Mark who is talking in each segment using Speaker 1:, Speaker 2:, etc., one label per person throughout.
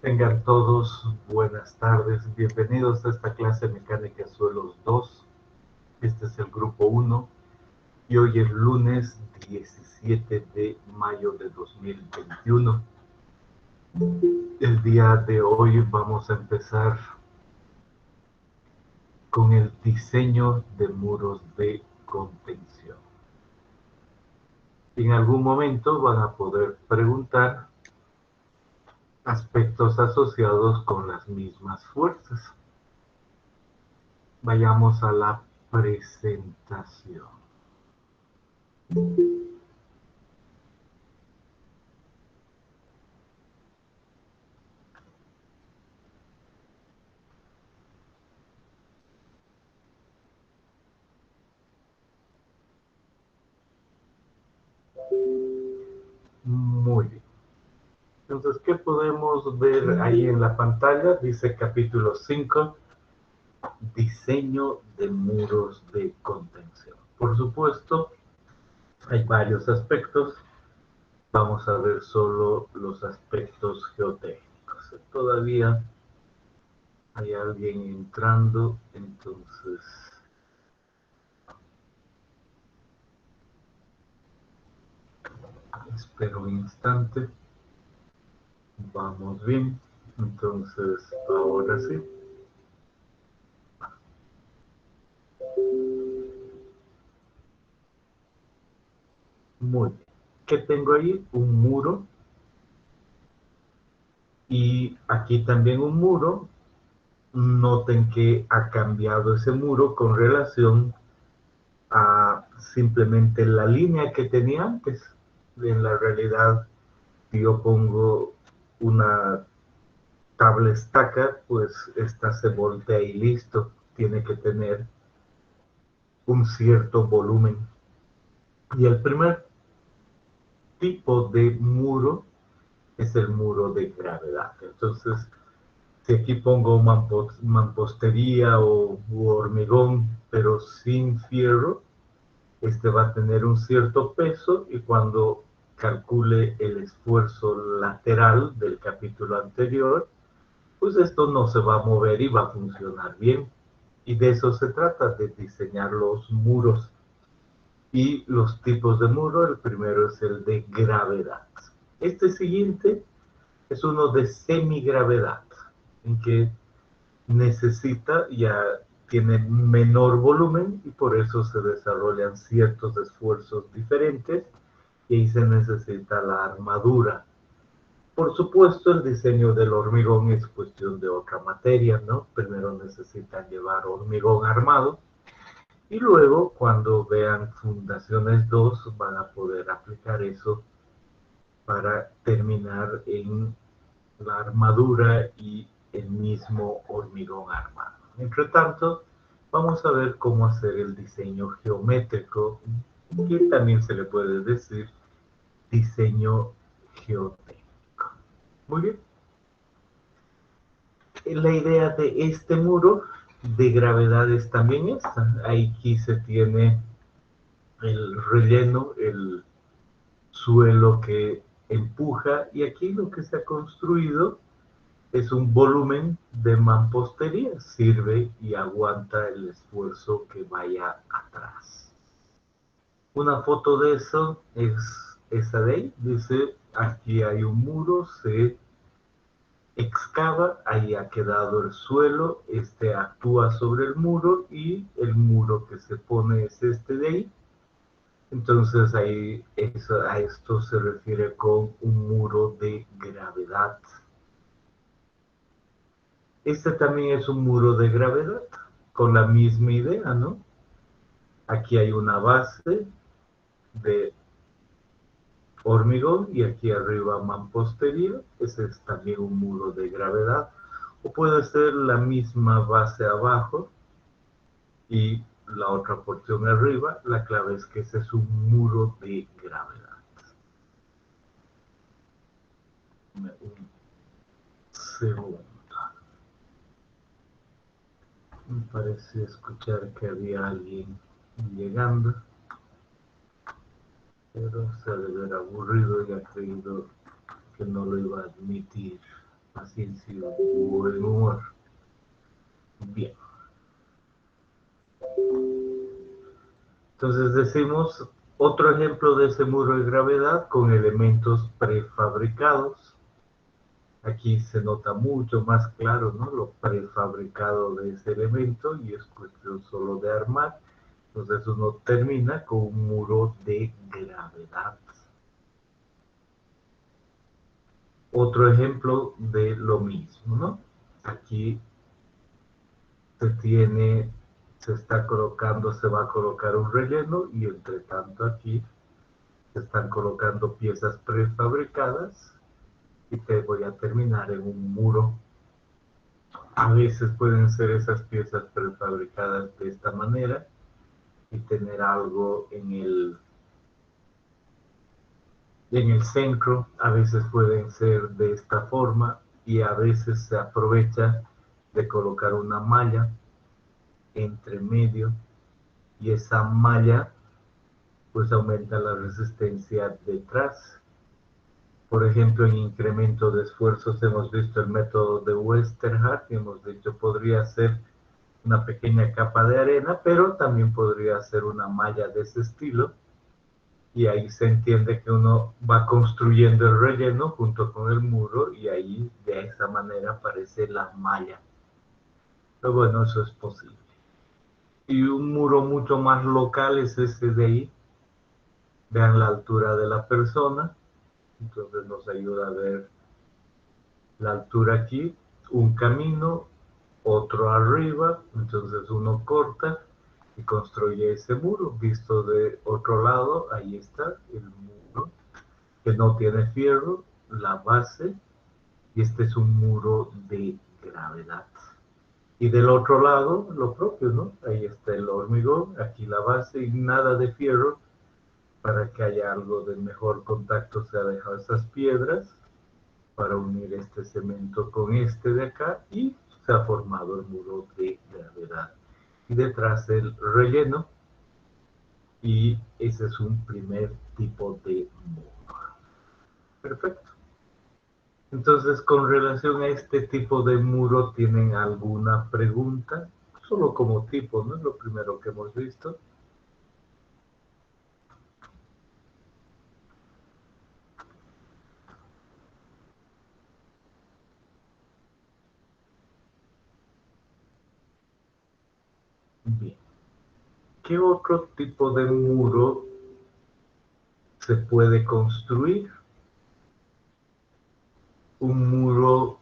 Speaker 1: Tengan todos buenas tardes, bienvenidos a esta clase de mecánica de suelos 2. Este es el grupo 1 y hoy es lunes 17 de mayo de 2021. El día de hoy vamos a empezar con el diseño de muros de contención. En algún momento van a poder preguntar aspectos asociados con las mismas fuerzas. Vayamos a la presentación. Muy bien. Entonces, ¿qué podemos ver ahí en la pantalla? Dice capítulo 5, diseño de muros de contención. Por supuesto, hay varios aspectos. Vamos a ver solo los aspectos geotécnicos. Todavía hay alguien entrando, entonces espero un instante. Vamos bien. Entonces, ahora sí. Muy bien. ¿Qué tengo ahí? Un muro. Y aquí también un muro. Noten que ha cambiado ese muro con relación a simplemente la línea que tenía antes. En la realidad, si yo pongo una tabla estaca, pues esta se voltea y listo. Tiene que tener un cierto volumen. Y el primer tipo de muro es el muro de gravedad. Entonces, si aquí pongo mampostería o hormigón, pero sin fierro, este va a tener un cierto peso y cuando calcule el esfuerzo lateral del capítulo anterior, pues esto no se va a mover y va a funcionar bien. Y de eso se trata, de diseñar los muros. Y los tipos de muro, el primero es el de gravedad. Este siguiente es uno de semigravedad, en que ya tiene menor volumen y por eso se desarrollan ciertos esfuerzos diferentes y ahí se necesita la armadura. Por supuesto, el diseño del hormigón es cuestión de otra materia, ¿no? Primero necesitan llevar hormigón armado y luego, cuando vean Fundaciones 2, van a poder aplicar eso para terminar en la armadura y el mismo hormigón armado. Entre tanto, vamos a ver cómo hacer el diseño geométrico, que también se le puede decir diseño geotécnico. Muy bien. La idea de este muro de gravedad es también esta. Aquí se tiene el relleno, el suelo que empuja, y aquí lo que se ha construido es un volumen de mampostería, sirve y aguanta el esfuerzo que vaya atrás. Una foto de eso es esa de ahí, dice, aquí hay un muro, se excava, ahí ha quedado el suelo, este actúa sobre el muro y el muro que se pone es este de ahí. Entonces ahí a esto se refiere con un muro de gravedad. Este también es un muro de gravedad, con la misma idea, ¿no? Aquí hay una base de hormigón y aquí arriba mampostería. Ese es también un muro de gravedad. O puede ser la misma base abajo y la otra porción arriba. La clave es que ese es un muro de gravedad. Un segundo. Me parece escuchar que había alguien llegando, pero se ha de ver aburrido y ha creído que no lo iba a admitir. paciencia y buen humor. Bien. Entonces decimos otro ejemplo de ese muro de gravedad con elementos prefabricados. Aquí se nota mucho más claro, ¿no? Lo prefabricado de ese elemento y es cuestión solo de armar. Entonces uno termina con un muro de gravedad. Otro ejemplo de lo mismo, ¿no? Aquí se está colocando, se va a colocar un relleno y entre tanto aquí se están colocando piezas prefabricadas y te voy a terminar en un muro. A veces pueden ser esas piezas prefabricadas de esta manera y tener algo en el centro, a veces pueden ser de esta forma y a veces se aprovecha de colocar una malla entre medio y esa malla pues aumenta la resistencia detrás. Por ejemplo, en incremento de esfuerzos hemos visto el método de Westerhard y hemos dicho podría ser una pequeña capa de arena, pero también podría ser una malla de ese estilo. Y ahí se entiende que uno va construyendo el relleno junto con el muro y ahí de esa manera aparece la malla. Pero bueno, eso es posible. Y un muro mucho más local es ese de ahí. Vean la altura de la persona. Entonces nos ayuda a ver la altura aquí. Un camino, otro arriba. Entonces uno corta y construye ese muro. Visto de otro lado, ahí está el muro, que no tiene fierro, la base, y este es un muro de gravedad. Y del otro lado, lo propio, ¿no? Ahí está el hormigón, aquí la base y nada de fierro. Para que haya algo de mejor contacto se ha dejado esas piedras para unir este cemento con este de acá y se ha formado el muro de gravedad. Y detrás el relleno y ese es un primer tipo de muro. Perfecto. Entonces, con relación a este tipo de muro, ¿tienen alguna pregunta? Solo como tipo, ¿no? Es lo primero que hemos visto. Bien. ¿Qué otro tipo de muro se puede construir? Un muro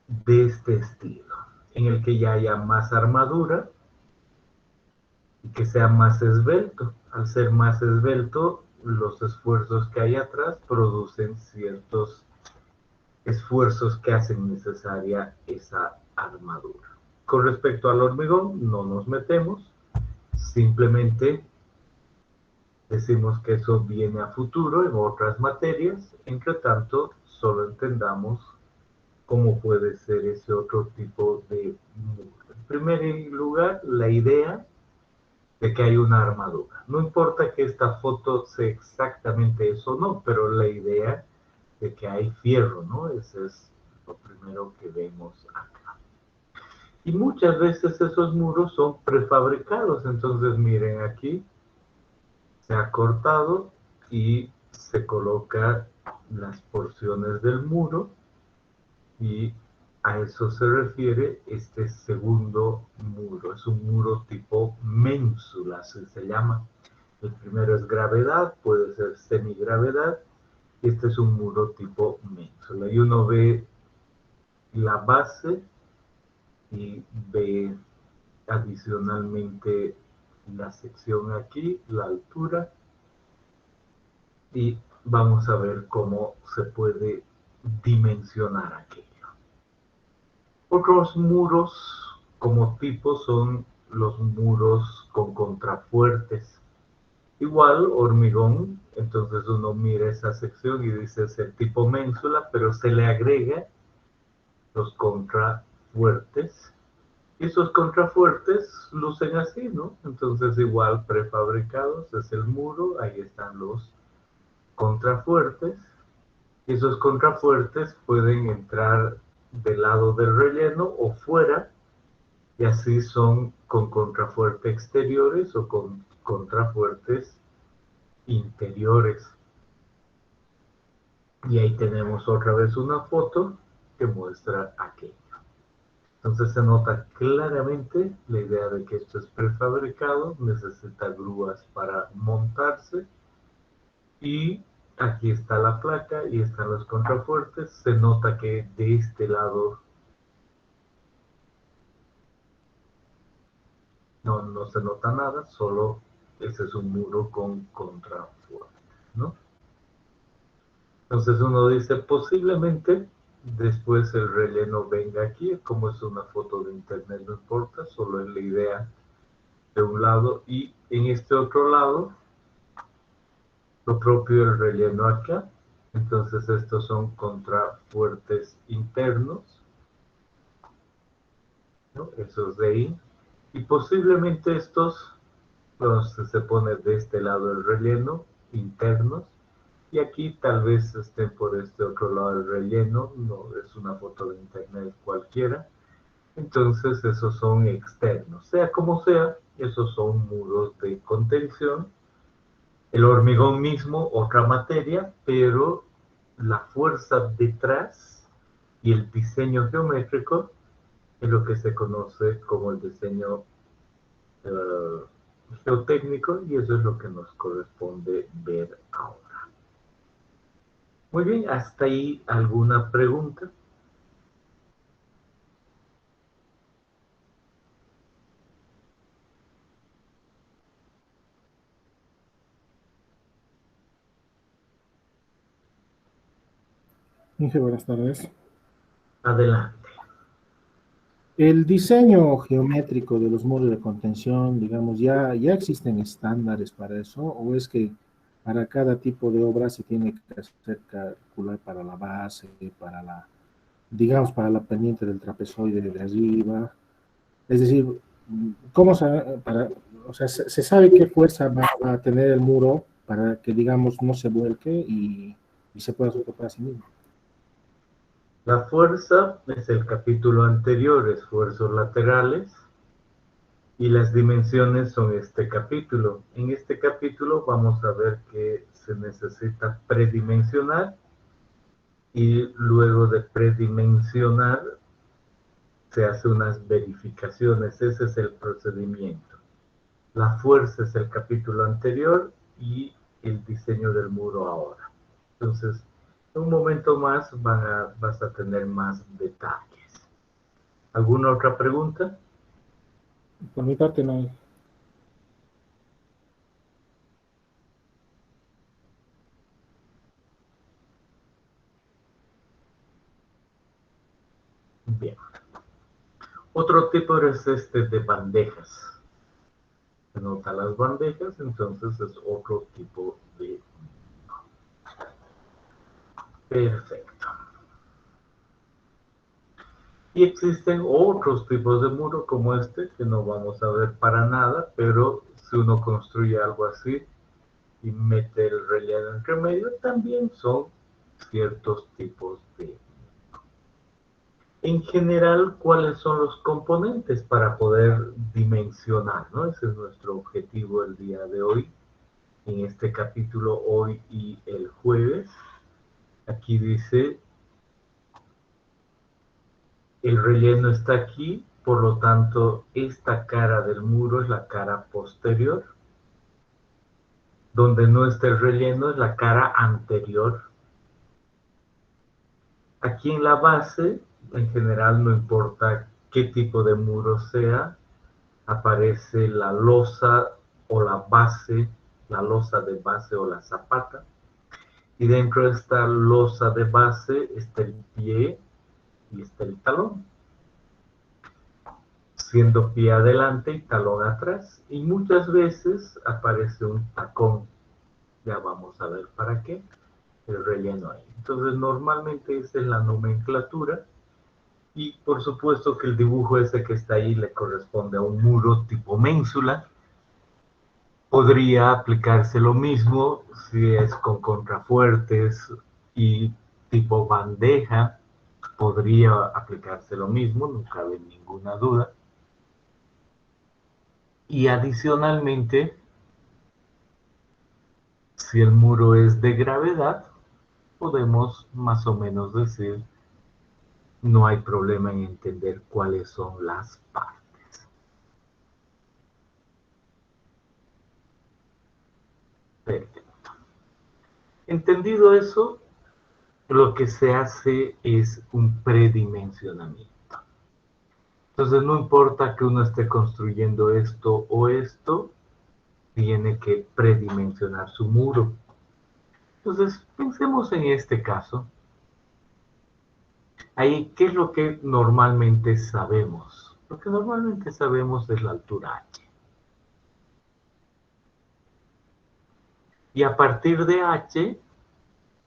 Speaker 1: de este estilo, en el que ya haya más armadura y que sea más esbelto. Al ser más esbelto, los esfuerzos que hay atrás producen ciertos esfuerzos que hacen necesaria esa armadura. Con respecto al hormigón, no nos metemos, simplemente decimos que eso viene a futuro en otras materias, entre tanto, solo entendamos cómo puede ser ese otro tipo de muro. En primer lugar, la idea de que hay una armadura. No importa que esta foto sea exactamente eso o no, pero la idea de que hay fierro, ¿no? Ese es lo primero que vemos acá. Y muchas veces esos muros son prefabricados, entonces miren aquí, se ha cortado y se coloca las porciones del muro y a eso se refiere este segundo muro. Es un muro tipo ménsula, así se llama. El primero es gravedad, puede ser semigravedad, y este es un muro tipo ménsula. Y uno ve la base y ve adicionalmente la sección aquí, la altura, y vamos a ver cómo se puede dimensionar aquello. Otros muros como tipo son los muros con contrafuertes. Igual, hormigón, entonces uno mira esa sección y dice es el tipo ménsula, pero se le agrega los contrafuertes. Y esos contrafuertes lucen así, ¿no? Entonces igual prefabricados es el muro, ahí están los contrafuertes Esos contrafuertes pueden entrar del lado del relleno o fuera, y así son con contrafuertes exteriores o con contrafuertes interiores. Y ahí tenemos otra vez una foto que muestra aquello. Entonces se nota claramente la idea de que esto es prefabricado, necesita grúas para montarse, y aquí está la placa y están los contrafuertes. Se nota que de este lado no se nota nada, solo ese es un muro con contrafuertes, ¿no? Entonces uno dice, posiblemente después el relleno venga aquí, como es una foto de internet no importa, solo es la idea de un lado, y en este otro lado lo propio el relleno acá. Entonces estos son contrafuertes internos, ¿no? Esos de ahí, y posiblemente estos los se pone de este lado el relleno internos, y aquí tal vez estén por este otro lado el relleno, no es una foto de internet cualquiera. Entonces esos son externos. Sea como sea, esos son muros de contención. El hormigón mismo, otra materia, pero la fuerza detrás y el diseño geométrico es lo que se conoce como el diseño eh, geotécnico, y eso es lo que nos corresponde ver ahora. Muy bien, ¿hasta ahí alguna pregunta?
Speaker 2: Inge, buenas tardes.
Speaker 1: Adelante.
Speaker 2: El diseño geométrico de los muros de contención, digamos, ¿ya existen estándares para eso? ¿O es que para cada tipo de obra se tiene que hacer calcular para la base, para la, digamos, para la pendiente del trapezoide de arriba? Es decir, ¿cómo para, o sea, se sabe qué fuerza va a tener el muro para que, digamos, no se vuelque y se pueda soportar a sí mismo?
Speaker 1: La fuerza es el capítulo anterior, esfuerzos laterales, y las dimensiones son este capítulo. En este capítulo vamos a ver que se necesita predimensionar, y luego de predimensionar se hace unas verificaciones. Ese es el procedimiento. La fuerza es el capítulo anterior y el diseño del muro ahora. Entonces, en un momento más vas a tener más detalles. ¿Alguna otra pregunta?
Speaker 2: Por mi parte no hay.
Speaker 1: Bien. Otro tipo es este de bandejas. Se nota las bandejas, entonces es otro tipo de... Perfecto. Y existen otros tipos de muro como este, que no vamos a ver para nada, pero si uno construye algo así y mete el relleno entre medio, también son ciertos tipos de... En general, ¿cuáles son los componentes para poder dimensionar, ¿no? Ese es nuestro objetivo el día de hoy, en este capítulo, hoy y el jueves. Aquí dice, el relleno está aquí, por lo tanto, esta cara del muro es la cara posterior. Donde no está el relleno es la cara anterior. Aquí en la base, en general no importa qué tipo de muro sea, aparece la losa o la losa de base o la zapata. Y dentro de esta losa de base está el pie y está el talón, siendo pie adelante y talón atrás. Y muchas veces aparece un tacón. Ya vamos a ver para qué. El relleno ahí. Entonces normalmente esa es la nomenclatura, y por supuesto que el dibujo ese que está ahí le corresponde a un muro tipo ménsula. Podría aplicarse lo mismo si es con contrafuertes y tipo bandeja, podría aplicarse lo mismo, no cabe ninguna duda. Y adicionalmente, si el muro es de gravedad, podemos más o menos decir, no hay problema en entender cuáles son las partes. Perfecto. Entendido eso, lo que se hace es un predimensionamiento. Entonces no importa que uno esté construyendo esto o esto, tiene que predimensionar su muro. Entonces pensemos en este caso. Ahí, ¿qué es lo que normalmente sabemos? Lo que normalmente sabemos es la altura h. Y a partir de h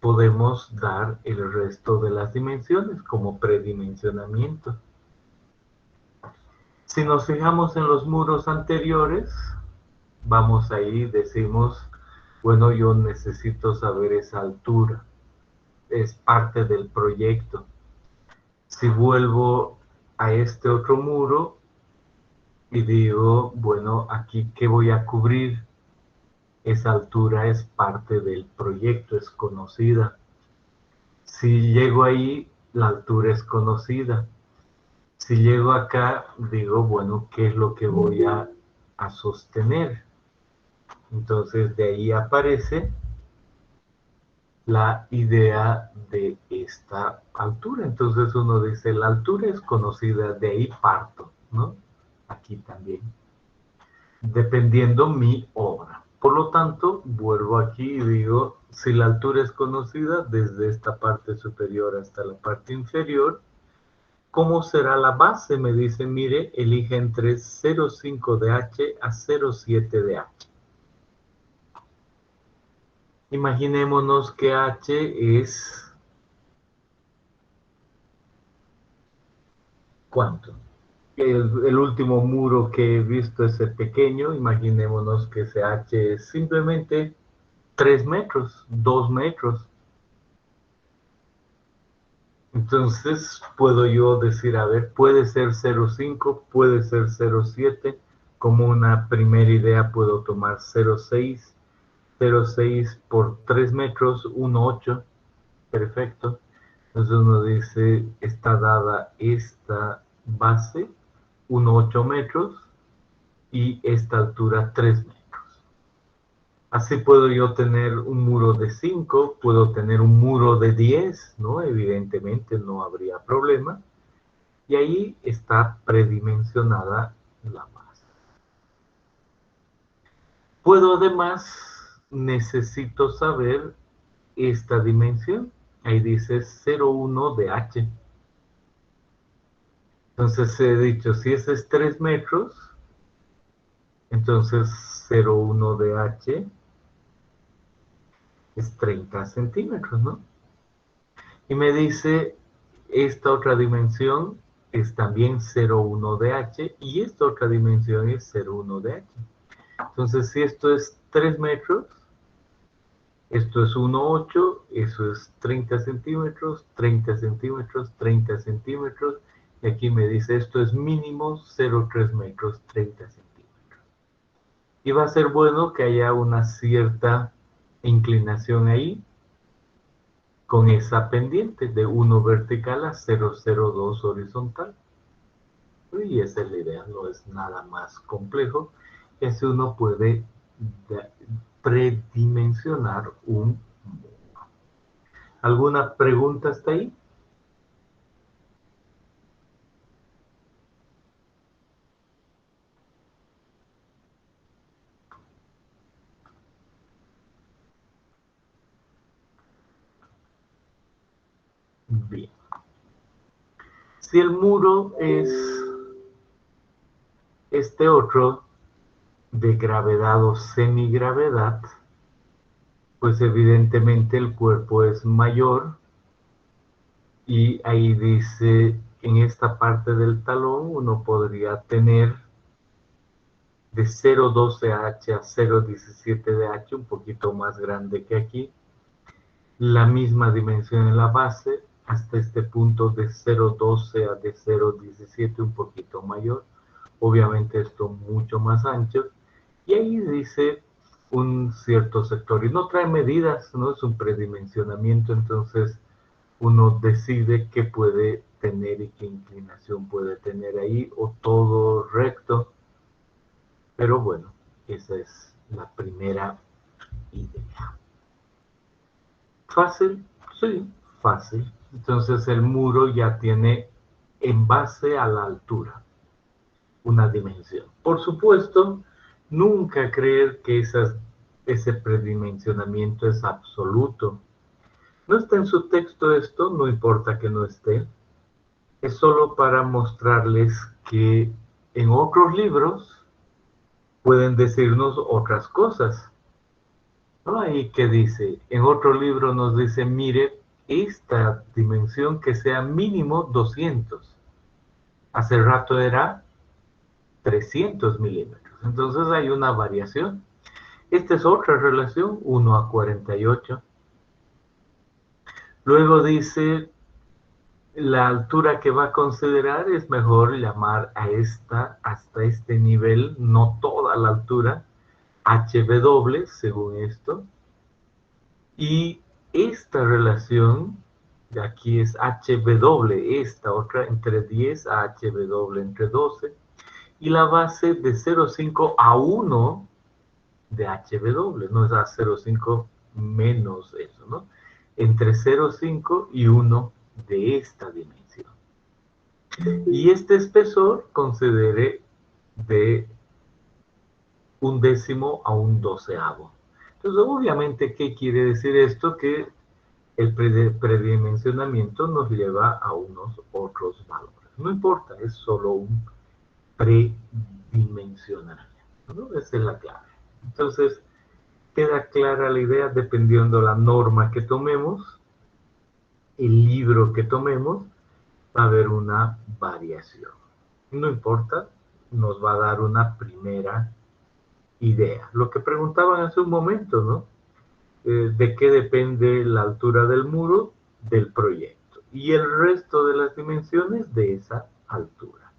Speaker 1: podemos dar el resto de las dimensiones como predimensionamiento. Si nos fijamos en los muros anteriores, vamos ahí, decimos, bueno, yo necesito saber esa altura. Es parte del proyecto. Si vuelvo a este otro muro y digo, bueno, aquí ¿qué voy a cubrir? Esa altura es parte del proyecto, es conocida. Si llego ahí, la altura es conocida. Si llego acá, digo, bueno, ¿qué es lo que voy a sostener? Entonces de ahí aparece la idea de esta altura. Entonces uno dice, la altura es conocida, de ahí parto, ¿no? Aquí también, dependiendo mi obra. Por lo tanto, vuelvo aquí y digo, si la altura es conocida desde esta parte superior hasta la parte inferior, ¿cómo será la base? Me dice, mire, elige entre 0,5 de H a 0,7 de H. Imaginémonos que H es... ¿cuánto? El último muro que he visto es el pequeño. Imaginémonos que ese H es simplemente 3 metros, 2 metros. Entonces puedo yo decir, a ver, puede ser 0,5, puede ser 0,7. Como una primera idea puedo tomar 0,6. 0,6 por 3 metros, 1,8. Perfecto. Entonces uno dice, está dada esta base, 1,8 metros, y esta altura 3 metros. Así puedo yo tener un muro de 5, puedo tener un muro de 10, ¿no? Evidentemente no habría problema. Y ahí está predimensionada la base. Puedo además, necesito saber esta dimensión. Ahí dice 0,1 de h. Entonces he dicho, si ese es 3 metros, entonces 0,1 de h es 30 centímetros, ¿no? Y me dice, esta otra dimensión es también 0,1 de h y esta otra dimensión es 0,1 de h. Entonces, si esto es 3 metros, esto es 1,8, eso es 30 centímetros, 30 centímetros, 30 centímetros, y aquí me dice, esto es mínimo 0,3 metros, 30 centímetros. Y va a ser bueno que haya una cierta inclinación ahí, con esa pendiente de 1 vertical a 0,02 horizontal. Y esa es la idea, no es nada más complejo. Ese uno puede predimensionar un muro. ¿Alguna pregunta hasta ahí? Bien. Si el muro es este otro de gravedad o semigravedad, pues evidentemente el cuerpo es mayor y ahí dice, en esta parte del talón uno podría tener de 0,12H a 0,17 de H, un poquito más grande que aquí. la misma dimensión en la base hasta este punto de 0,12 a de 0,17, un poquito mayor. Obviamente esto mucho más ancho. Y ahí dice un cierto sector. Y no trae medidas, no es un predimensionamiento, entonces uno decide qué puede tener y qué inclinación puede tener ahí, o todo recto. Pero bueno, esa es la primera idea. Fácil, sí, fácil. Entonces el muro ya tiene en base a la altura una dimensión. Por supuesto, nunca creer que ese predimensionamiento es absoluto. No está en su texto esto, no importa que no esté. Es solo para mostrarles que en otros libros pueden decirnos otras cosas. ¿No? Ahí que dice, en otro libro nos dice, mire, esta dimensión que sea mínimo 200. Hace rato era 300 milímetros. Entonces hay una variación. Esta es otra relación, 1:48. Luego dice, la altura que va a considerar es mejor llamar a esta, hasta este nivel, no toda la altura, HW, según esto. Y esta relación, de aquí es HW, esta otra entre 10 a HW entre 12, y la base de 0,5 a 1 de HW, no es a 0,5 menos eso, ¿no? Entre 0,5 y 1 de esta dimensión. Y este espesor considere de 1/10 a 1/12. Entonces, obviamente, ¿qué quiere decir esto? Que el predimensionamiento nos lleva a unos otros valores. No importa, es solo un predimensionamiento, ¿no? Esa es la clave. Entonces, queda clara la idea dependiendo la norma que tomemos, el libro que tomemos, va a haber una variación. No importa, nos va a dar una primera idea. Lo que preguntaban hace un momento, ¿no? ¿De qué depende la altura del muro? Del proyecto. Y el resto de las dimensiones de esa altura.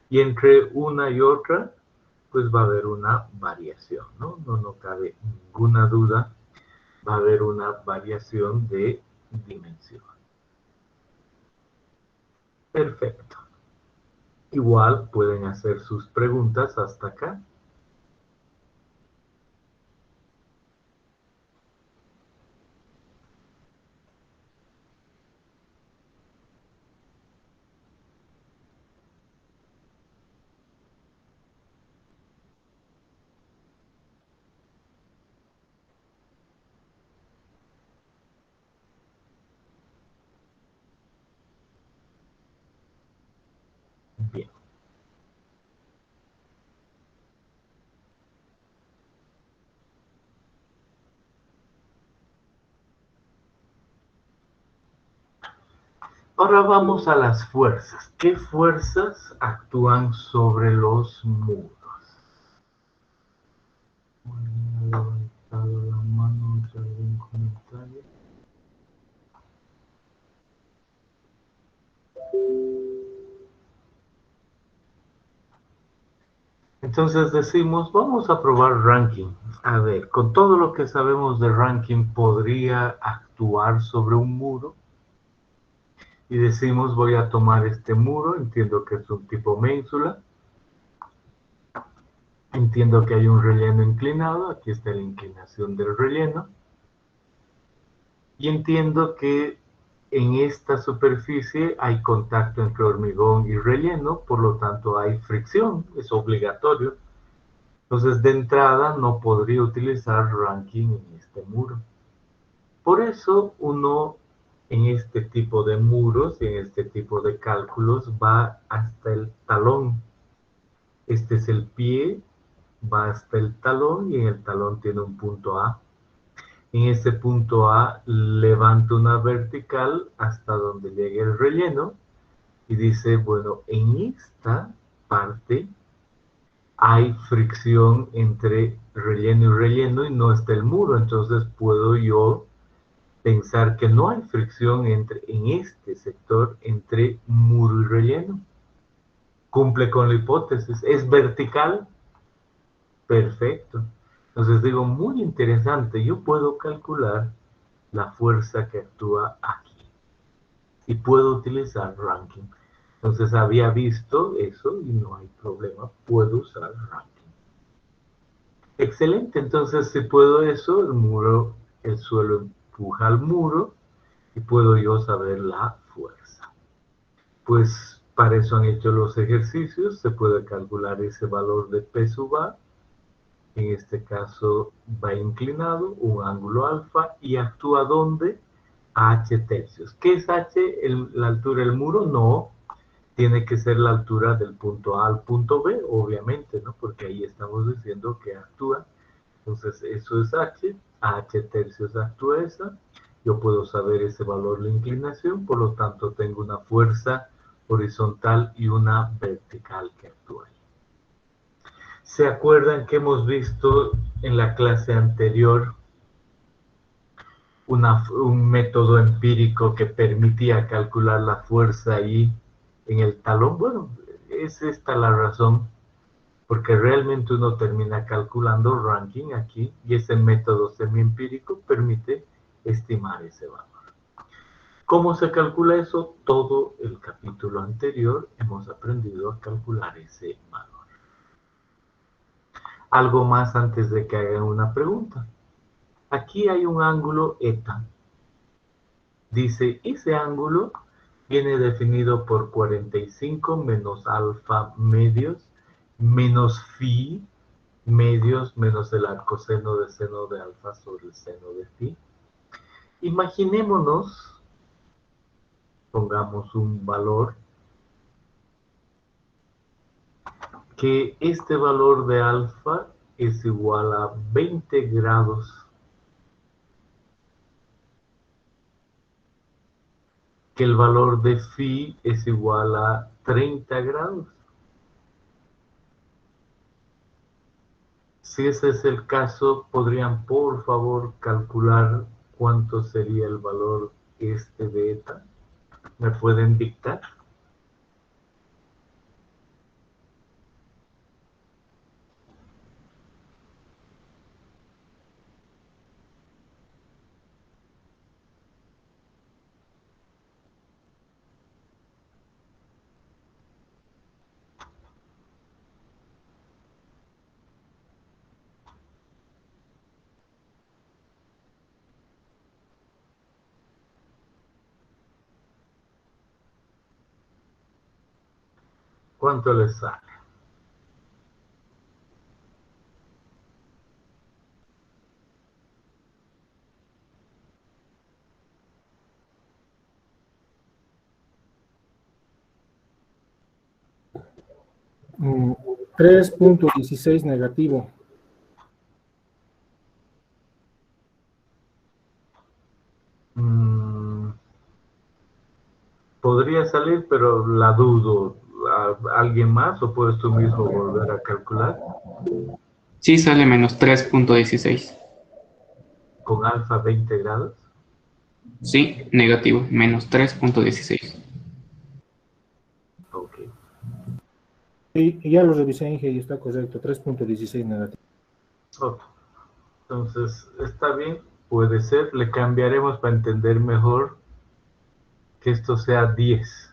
Speaker 1: Y entre una y otra, pues va a haber una variación, ¿no? No cabe ninguna duda, va a haber una variación de dimensión. Perfecto. Igual pueden hacer sus preguntas hasta acá. Bien. Ahora vamos a las fuerzas. ¿Qué fuerzas actúan sobre los muros? ¿Alguien ha levantado la mano ante algún comentario? Entonces decimos, vamos a probar ranking. A ver, con todo lo que sabemos de ranking, ¿podría actuar sobre un muro? Y decimos, voy a tomar este muro, entiendo que es un tipo ménsula. Entiendo que hay un relleno inclinado, aquí está la inclinación del relleno. Y entiendo que en esta superficie hay contacto entre hormigón y relleno, por lo tanto hay fricción, es obligatorio. Entonces, de entrada, no podría utilizar ranking en este muro. Por eso, uno en este tipo de muros y en este tipo de cálculos va hasta el talón. Este es el pie, va hasta el talón y en el talón tiene un punto A. En ese punto A levanto una vertical hasta donde llegue el relleno y dice, bueno, en esta parte hay fricción entre relleno y relleno y no está el muro, entonces puedo yo pensar que no hay fricción en este sector entre muro y relleno. Cumple con la hipótesis. Es vertical. Perfecto. Entonces digo, muy interesante. Yo puedo calcular la fuerza que actúa aquí y puedo utilizar Rankin. Entonces había visto eso y no hay problema. Puedo usar Rankin. Excelente. Entonces si puedo eso, el suelo empuja al muro y puedo yo saber la fuerza. Pues para eso han hecho los ejercicios. Se puede calcular ese valor de P sub A. En este caso va inclinado, un ángulo alfa, y actúa ¿dónde? A h tercios. ¿Qué es h? La altura del muro. No, tiene que ser la altura del punto A al punto B, obviamente, ¿no? Porque ahí estamos diciendo que actúa. Entonces eso es h, a h tercios actúa esa. Yo puedo saber ese valor de inclinación, por lo tanto tengo una fuerza horizontal y una vertical que actúa ahí. ¿Se acuerdan que hemos visto en la clase anterior un método empírico que permitía calcular la fuerza ahí en el talón? Bueno, es esta la razón, porque realmente uno termina calculando ranking aquí y ese método semiempírico permite estimar ese valor. ¿Cómo se calcula eso? Todo el capítulo anterior hemos aprendido a calcular ese valor. Algo más antes de que hagan una pregunta. Aquí hay un ángulo eta. Dice, ese ángulo viene definido por 45 menos alfa medios, menos phi medios, menos el arcoseno de seno de alfa sobre el seno de phi. Imaginémonos, pongamos un valor, que este valor de alfa es igual a 20 grados, que el valor de phi es igual a 30 grados. Si ese es el caso, ¿podrían por favor calcular cuánto sería el valor de eta? ¿Me pueden dictar? ¿Cuánto les sale?
Speaker 2: Mm, 3.16 negativo.
Speaker 1: Podría salir, pero la dudo. ¿Alguien más o puedes tú mismo volver a calcular?
Speaker 3: Sí, sale menos 3.16.
Speaker 1: ¿Con alfa 20 grados?
Speaker 3: Sí, negativo, menos 3.16.
Speaker 1: Ok.
Speaker 2: Y ya lo revisé, Inge, y está correcto, 3.16 negativo.
Speaker 1: Ok. Entonces, está bien, puede ser. Le cambiaremos para entender mejor que esto sea 10.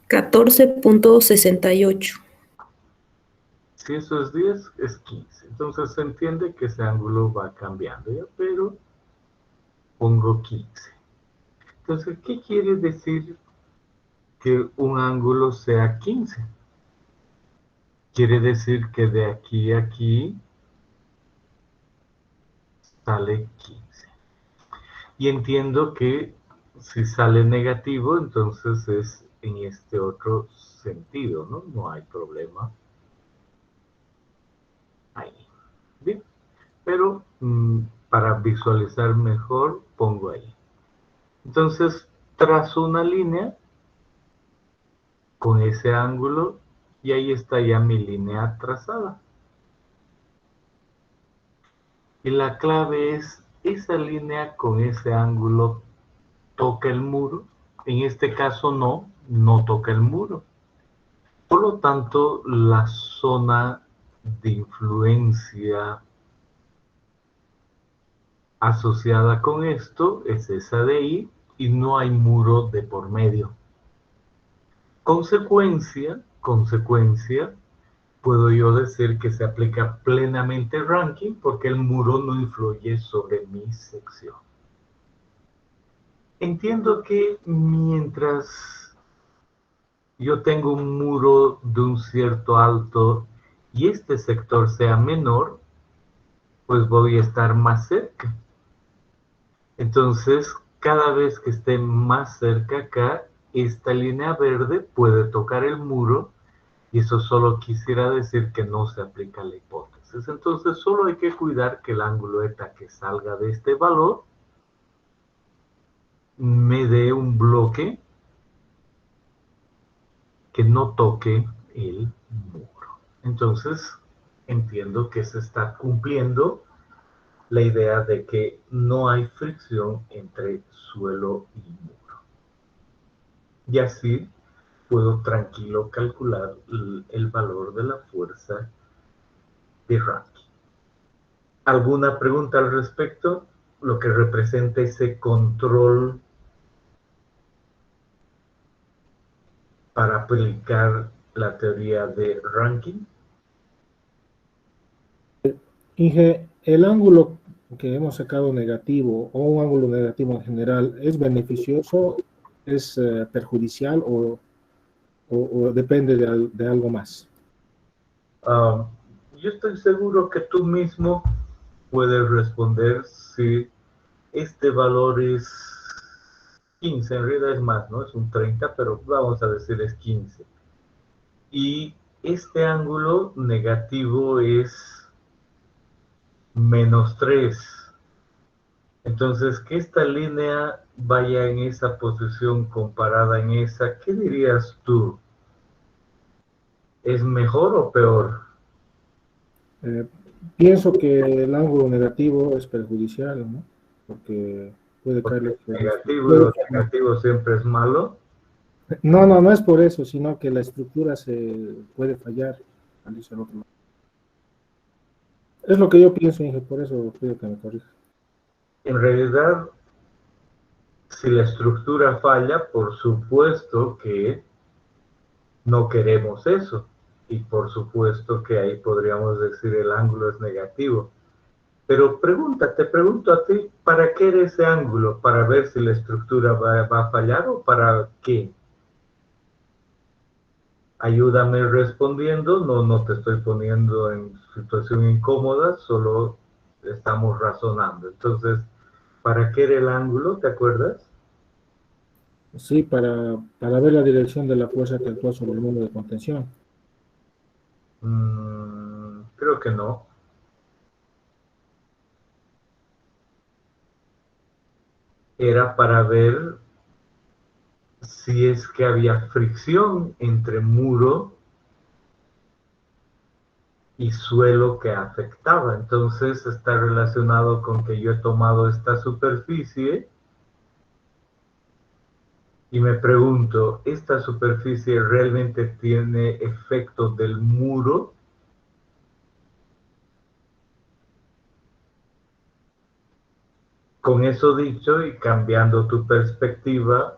Speaker 4: $14.68.
Speaker 1: Si eso es 10, es 15. Entonces se entiende que ese ángulo va cambiando, ¿ya? Pero pongo 15. Entonces, ¿qué quiere decir que un ángulo sea 15? Quiere decir que de aquí a aquí sale 15. Y entiendo que si sale negativo, entonces es en este otro sentido, ¿no? No hay problema ahí. Bien, pero para visualizar mejor, pongo ahí. Entonces, trazo una línea con ese ángulo y ahí está ya mi línea trazada. Y la clave es, esa línea con ese ángulo toca el muro. En este caso no toca el muro. Por lo tanto, la zona de influencia asociada con esto es esa de ahí y no hay muro de por medio. Consecuencia, puedo yo decir que se aplica plenamente el ranking porque el muro no influye sobre mi sección. Entiendo que mientras yo tengo un muro de un cierto alto y este sector sea menor, pues voy a estar más cerca. Entonces, cada vez que esté más cerca acá, esta línea verde puede tocar el muro y eso solo quisiera decir que no se aplica la hipótesis. Entonces, solo hay que cuidar que el ángulo eta que salga de este valor me dé un bloque que no toque el muro. Entonces, entiendo que se está cumpliendo la idea de que no hay fricción entre suelo y muro. Y así puedo tranquilo calcular el valor de la fuerza de Rankine. ¿Alguna pregunta al respecto? Lo que representa ese control para aplicar la teoría de Rankine.
Speaker 2: Inge, el ángulo que hemos sacado negativo o un ángulo negativo en general, ¿es beneficioso, es perjudicial o depende de algo más?
Speaker 1: Yo estoy seguro que tú mismo puedes responder si este valor es 15, en realidad es más, ¿no? Es un 30, pero vamos a decir es 15. Y este ángulo negativo es -3. Entonces, que esta línea vaya en esa posición comparada en esa, ¿qué dirías tú? ¿Es mejor o peor?
Speaker 2: Eh, Pienso que el ángulo negativo es perjudicial, ¿no? Porque puede
Speaker 1: Porque
Speaker 2: caerle
Speaker 1: es
Speaker 2: sobre la
Speaker 1: negativo y
Speaker 2: estructura.
Speaker 1: lo negativo siempre es malo.
Speaker 2: No es por eso, sino que la estructura se puede fallar al irse al otro lado. Es lo que yo pienso, Inge, por eso pido que me corrija.
Speaker 1: En realidad, si la estructura falla, por supuesto que no queremos eso. Y por supuesto que ahí podríamos decir el ángulo es negativo. Pero te pregunto a ti, ¿para qué era ese ángulo? ¿Para ver si la estructura va a fallar o para qué? Ayúdame respondiendo, no te estoy poniendo en situación incómoda, solo estamos razonando. Entonces, ¿para qué era el ángulo? ¿Te acuerdas?
Speaker 2: Sí, para ver la dirección de la fuerza que actúa sobre el mundo de contención.
Speaker 1: Creo que no. Era para ver si es que había fricción entre muro y suelo que afectaba. Entonces está relacionado con que yo he tomado esta superficie y me pregunto, ¿esta superficie realmente tiene efecto del muro? Con eso dicho y cambiando tu perspectiva,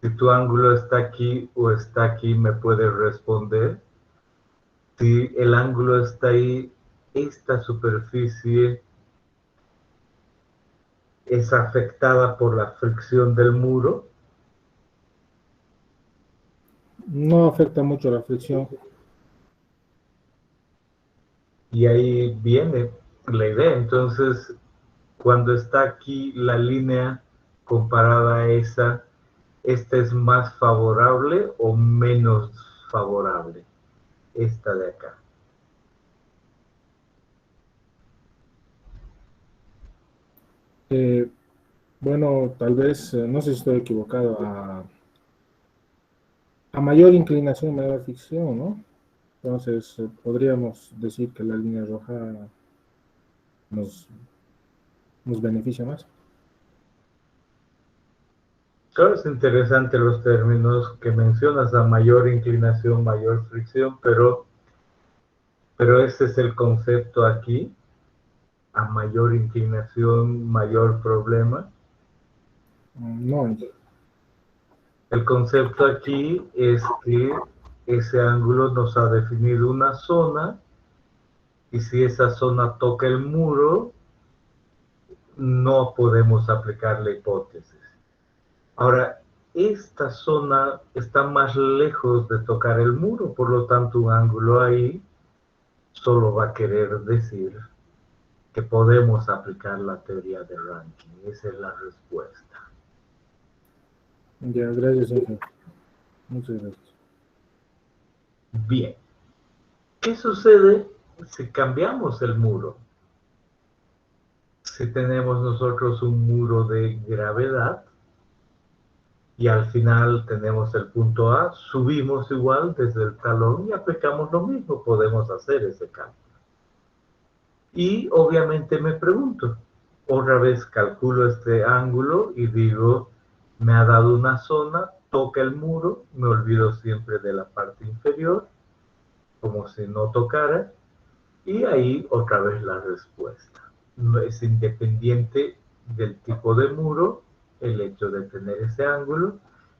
Speaker 1: si tu ángulo está aquí o está aquí, me puedes responder. Si el ángulo está ahí, esta superficie es afectada por la fricción del muro.
Speaker 2: No afecta mucho la fricción.
Speaker 1: Y ahí viene la idea. Entonces, cuando está aquí la línea comparada a esa, ¿esta es más favorable o menos favorable? Esta de acá.
Speaker 2: Eh, bueno, tal vez, no sé si estoy equivocado, A mayor inclinación, mayor fricción, ¿no? Entonces, podríamos decir que la línea roja nos, nos beneficia más.
Speaker 1: Claro, es interesante los términos que mencionas, a mayor inclinación, mayor fricción, pero ese es el concepto aquí, a mayor inclinación, mayor problema.
Speaker 2: No,
Speaker 1: El concepto aquí es que ese ángulo nos ha definido una zona y si esa zona toca el muro, no podemos aplicar la hipótesis. Ahora, esta zona está más lejos de tocar el muro, por lo tanto un ángulo ahí solo va a querer decir que podemos aplicar la teoría de Rankine. Esa es la respuesta.
Speaker 2: ya, gracias, Sergio. Muchas gracias.
Speaker 1: Bien. ¿Qué sucede si cambiamos el muro? Si tenemos nosotros un muro de gravedad y al final tenemos el punto A, subimos igual desde el talón y aplicamos lo mismo, podemos hacer ese cambio. Y obviamente me pregunto, otra vez calculo este ángulo y digo, me ha dado una zona, toca el muro, me olvido siempre de la parte inferior, como si no tocara, y ahí otra vez la respuesta. No es independiente del tipo de muro, el hecho de tener ese ángulo.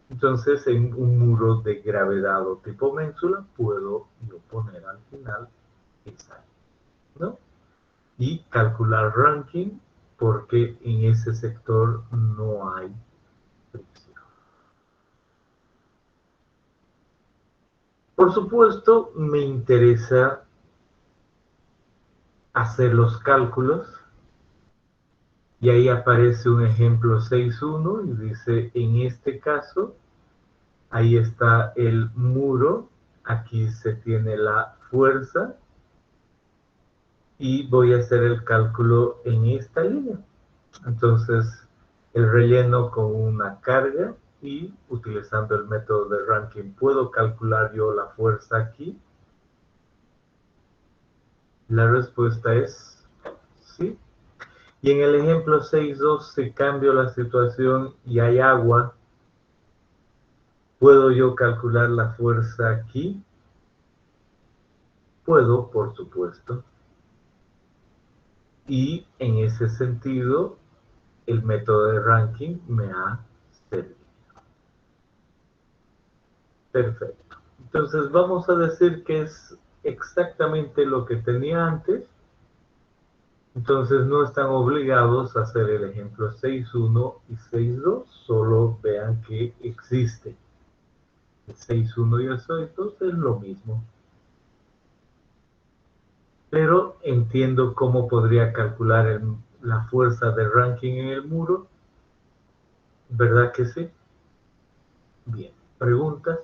Speaker 1: Entonces, en un muro de gravedad o tipo ménsula, puedo yo poner al final esa, ¿no? Y calcular Rankine, porque en ese sector no hay fricción. Por supuesto, me interesa hacer los cálculos. Y ahí aparece un ejemplo 6.1 y dice, en este caso, ahí está el muro, aquí se tiene la fuerza y voy a hacer el cálculo en esta línea. Entonces, el relleno con una carga y utilizando el método de Rankine, ¿puedo calcular yo la fuerza aquí? La respuesta es sí. Y en el ejemplo 6.2, si cambio la situación y hay agua, ¿puedo yo calcular la fuerza aquí? Puedo, por supuesto. Y en ese sentido, el método de Rankine me ha servido. Perfecto. Entonces vamos a decir que es exactamente lo que tenía antes. Entonces no están obligados a hacer el ejemplo 6.1 y 6.2, solo vean que existe. El 6.1 y el 6.2 es lo mismo. Pero entiendo cómo podría calcular la fuerza de Rankine en el muro. ¿Verdad que sí? Bien. ¿Preguntas?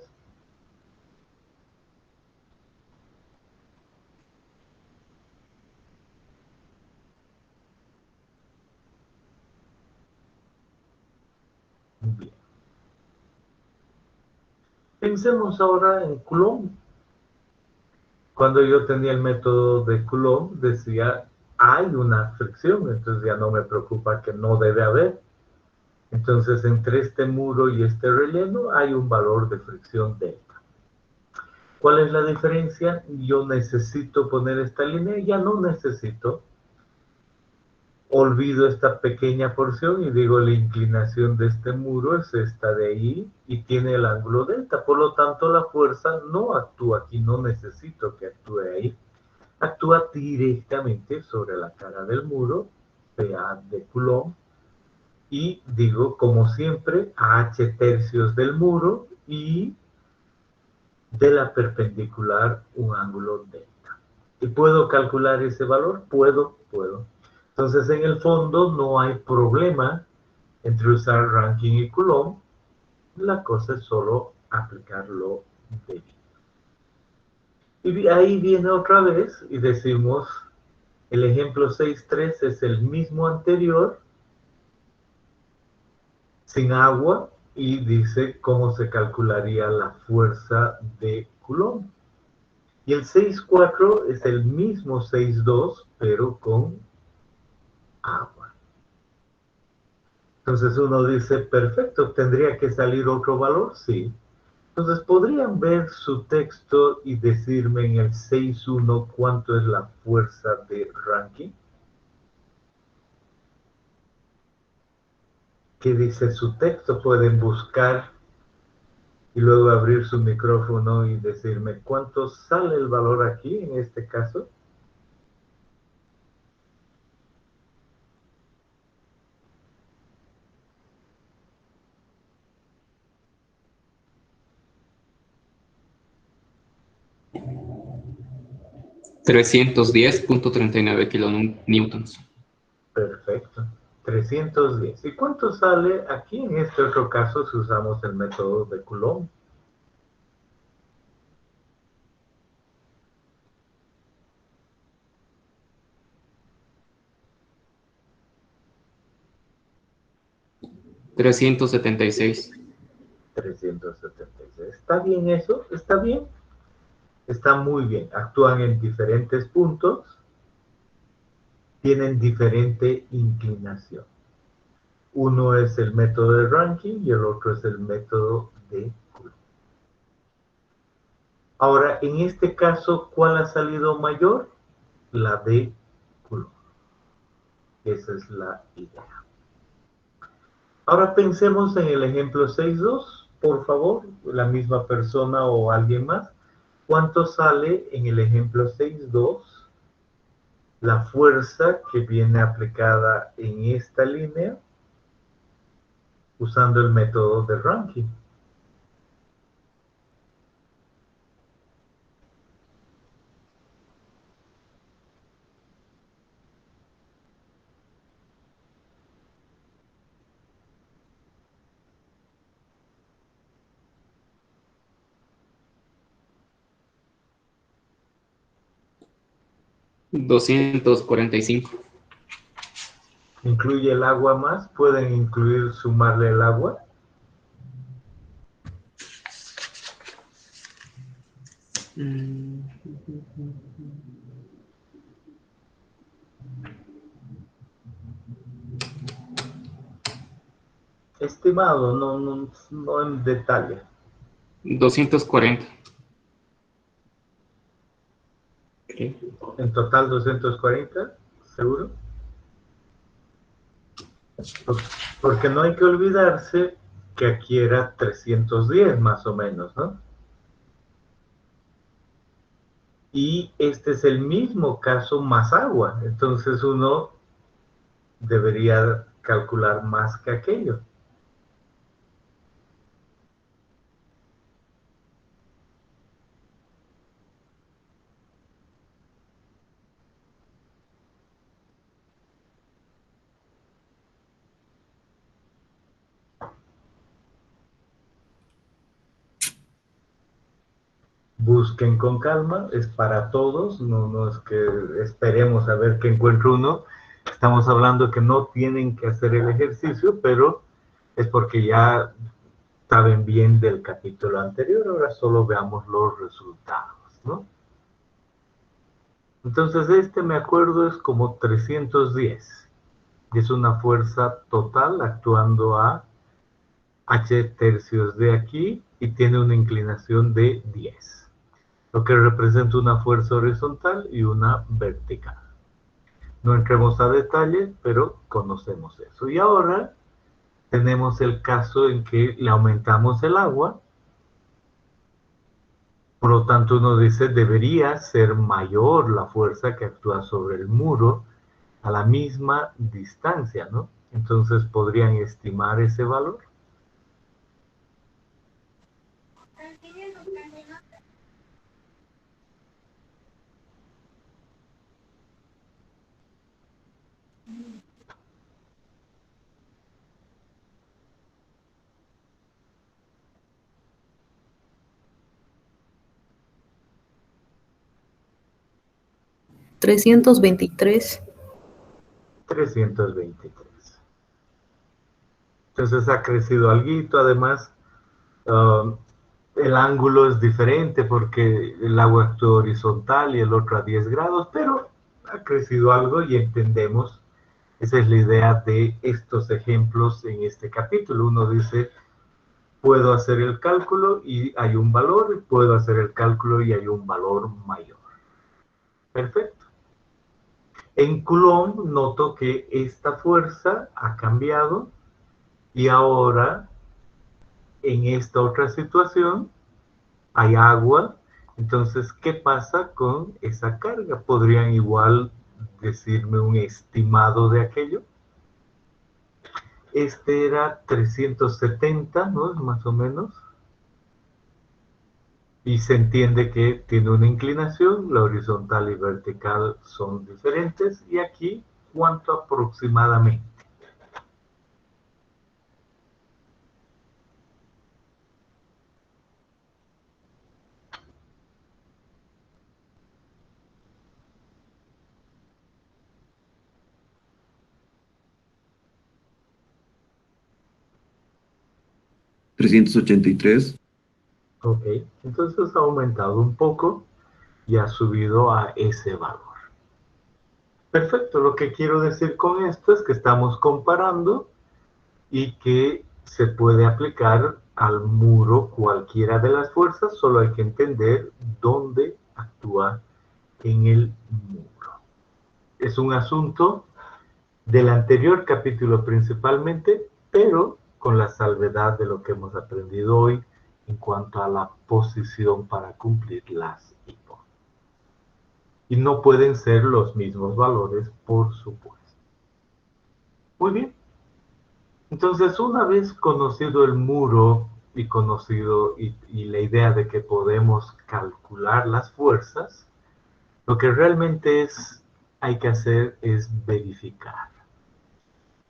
Speaker 1: Bien. Pensemos ahora en Coulomb. Cuando yo tenía el método de Coulomb, decía, hay una fricción, entonces ya no me preocupa que no debe haber. Entonces, entre este muro y este relleno hay un valor de fricción delta. ¿Cuál es la diferencia? Yo necesito poner esta línea, ya no necesito. Olvido esta pequeña porción y digo la inclinación de este muro es esta de ahí y tiene el ángulo delta. Por lo tanto, la fuerza no actúa aquí, no necesito que actúe ahí. Actúa directamente sobre la cara del muro, PA de Coulomb, y digo, como siempre, a h tercios del muro y de la perpendicular un ángulo delta. ¿Y puedo calcular ese valor? Puedo. Entonces, en el fondo no hay problema entre usar Rankine y Coulomb. La cosa es solo aplicarlo debido. Y ahí viene otra vez y decimos, el ejemplo 6.3 es el mismo anterior, sin agua, y dice cómo se calcularía la fuerza de Coulomb. Y el 6,4 es el mismo 6,2, pero con agua. Entonces uno dice, perfecto, ¿tendría que salir otro valor? Sí. Entonces, ¿podrían ver su texto y decirme en el 6,1 cuánto es la fuerza de Rankine? ¿Qué dice su texto? Pueden buscar y luego abrir su micrófono y decirme cuánto sale el valor aquí en este caso.
Speaker 3: $310.39 kilonewtons.
Speaker 1: Perfecto. 310. ¿Y cuánto sale aquí en este otro caso si usamos el método de Coulomb?
Speaker 3: $376.
Speaker 1: 376. ¿Está bien eso? ¿Está bien? Está muy bien. Actúan en diferentes puntos. Tienen diferente inclinación. Uno es el método de Rankine y el otro es el método de Coulomb. Ahora, en este caso, ¿cuál ha salido mayor? La de Coulomb. Esa es la idea. Ahora pensemos en el ejemplo 6,2, por favor, la misma persona o alguien más. ¿Cuánto sale en el ejemplo 6,2 la fuerza que viene aplicada en esta línea usando el método de Rankine?
Speaker 3: $245.
Speaker 1: ¿Incluye el agua más? ¿Pueden incluir sumarle el agua? Estimado, no en detalle.
Speaker 3: 240. Okay.
Speaker 1: En total 240, ¿seguro? Porque no hay que olvidarse que aquí era 310 más o menos, ¿no? Y este es el mismo caso más agua, entonces uno debería calcular más que aquello. Busquen con calma, es para todos, no es que esperemos a ver qué encuentre uno. Estamos hablando que no tienen que hacer el ejercicio, pero es porque ya saben bien del capítulo anterior, ahora solo veamos los resultados, ¿no? Entonces me acuerdo, es como 310. Es una fuerza total actuando a h tercios de aquí y tiene una inclinación de 10, lo que representa una fuerza horizontal y una vertical. No entremos a detalle, pero conocemos eso. Y ahora tenemos el caso en que le aumentamos el agua. Por lo tanto, uno dice, debería ser mayor la fuerza que actúa sobre el muro a la misma distancia, ¿no? Entonces, ¿podrían estimar ese valor?
Speaker 4: $323.
Speaker 1: 323. Entonces ha crecido alguito, además el ángulo es diferente porque el agua actúa horizontal y el otro a 10 grados, pero ha crecido algo y entendemos. Esa es la idea de estos ejemplos en este capítulo. Uno dice, puedo hacer el cálculo y hay un valor, y puedo hacer el cálculo y hay un valor mayor. Perfecto. En Coulomb noto que esta fuerza ha cambiado y ahora en esta otra situación hay agua. Entonces, ¿qué pasa con esa carga? ¿Podrían igual decirme un estimado de aquello? Este era 370, ¿no? Más o menos. Y se entiende que tiene una inclinación, la horizontal y vertical son diferentes. Y aquí, ¿cuánto aproximadamente?
Speaker 5: $383.
Speaker 1: Ok, entonces ha aumentado un poco y ha subido a ese valor. Perfecto, lo que quiero decir con esto es que estamos comparando y que se puede aplicar al muro cualquiera de las fuerzas, solo hay que entender dónde actúa en el muro. Es un asunto del anterior capítulo principalmente, pero con la salvedad de lo que hemos aprendido hoy en cuanto a la posición para cumplir las hipótesis. Y no pueden ser los mismos valores, por supuesto. Muy bien. Entonces, una vez conocido el muro y conocido y la idea de que podemos calcular las fuerzas, lo que realmente hay que hacer es verificar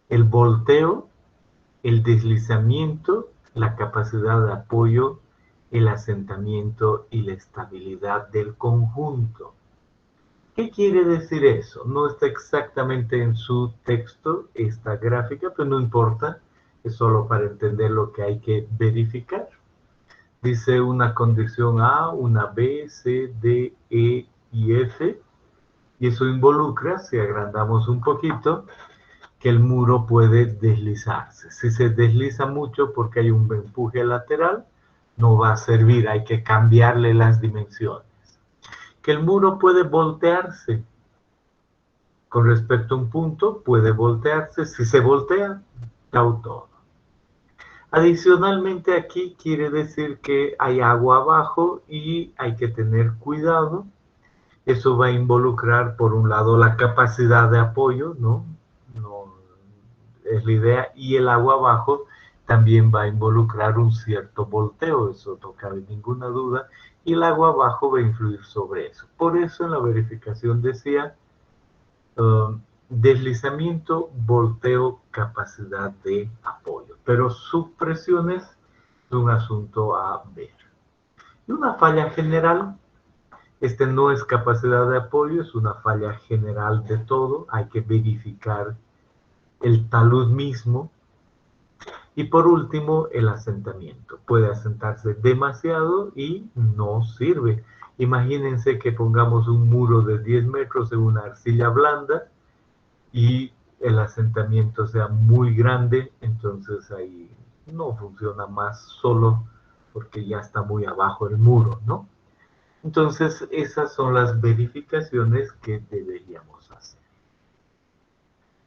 Speaker 1: el volteo, el deslizamiento, la capacidad de apoyo, el asentamiento y la estabilidad del conjunto. ¿Qué quiere decir eso? No está exactamente en su texto esta gráfica, pero no importa, es solo para entender lo que hay que verificar. Dice una condición A, una B, C, D, E y F, y eso involucra, si agrandamos un poquito, que el muro puede deslizarse. Si se desliza mucho porque hay un empuje lateral, no va a servir, hay que cambiarle las dimensiones. Que el muro puede voltearse. Con respecto a un punto, puede voltearse. Si se voltea, chau todo. Adicionalmente, aquí quiere decir que hay agua abajo y hay que tener cuidado. Eso va a involucrar, por un lado, la capacidad de apoyo, ¿no? No es la idea, y el agua abajo también va a involucrar un cierto volteo, eso no cabe ninguna duda, y el agua abajo va a influir sobre eso. Por eso en la verificación decía deslizamiento, volteo, capacidad de apoyo, pero subpresiones es un asunto a ver. Y una falla general, este no es capacidad de apoyo, es una falla general de todo, hay que verificar el talud mismo. Y por último, el asentamiento. Puede asentarse demasiado y no sirve. Imagínense que pongamos un muro de 10 metros en una arcilla blanda y el asentamiento sea muy grande, entonces ahí no funciona más solo porque ya está muy abajo el muro, ¿no? Entonces esas son las verificaciones que deberíamos hacer.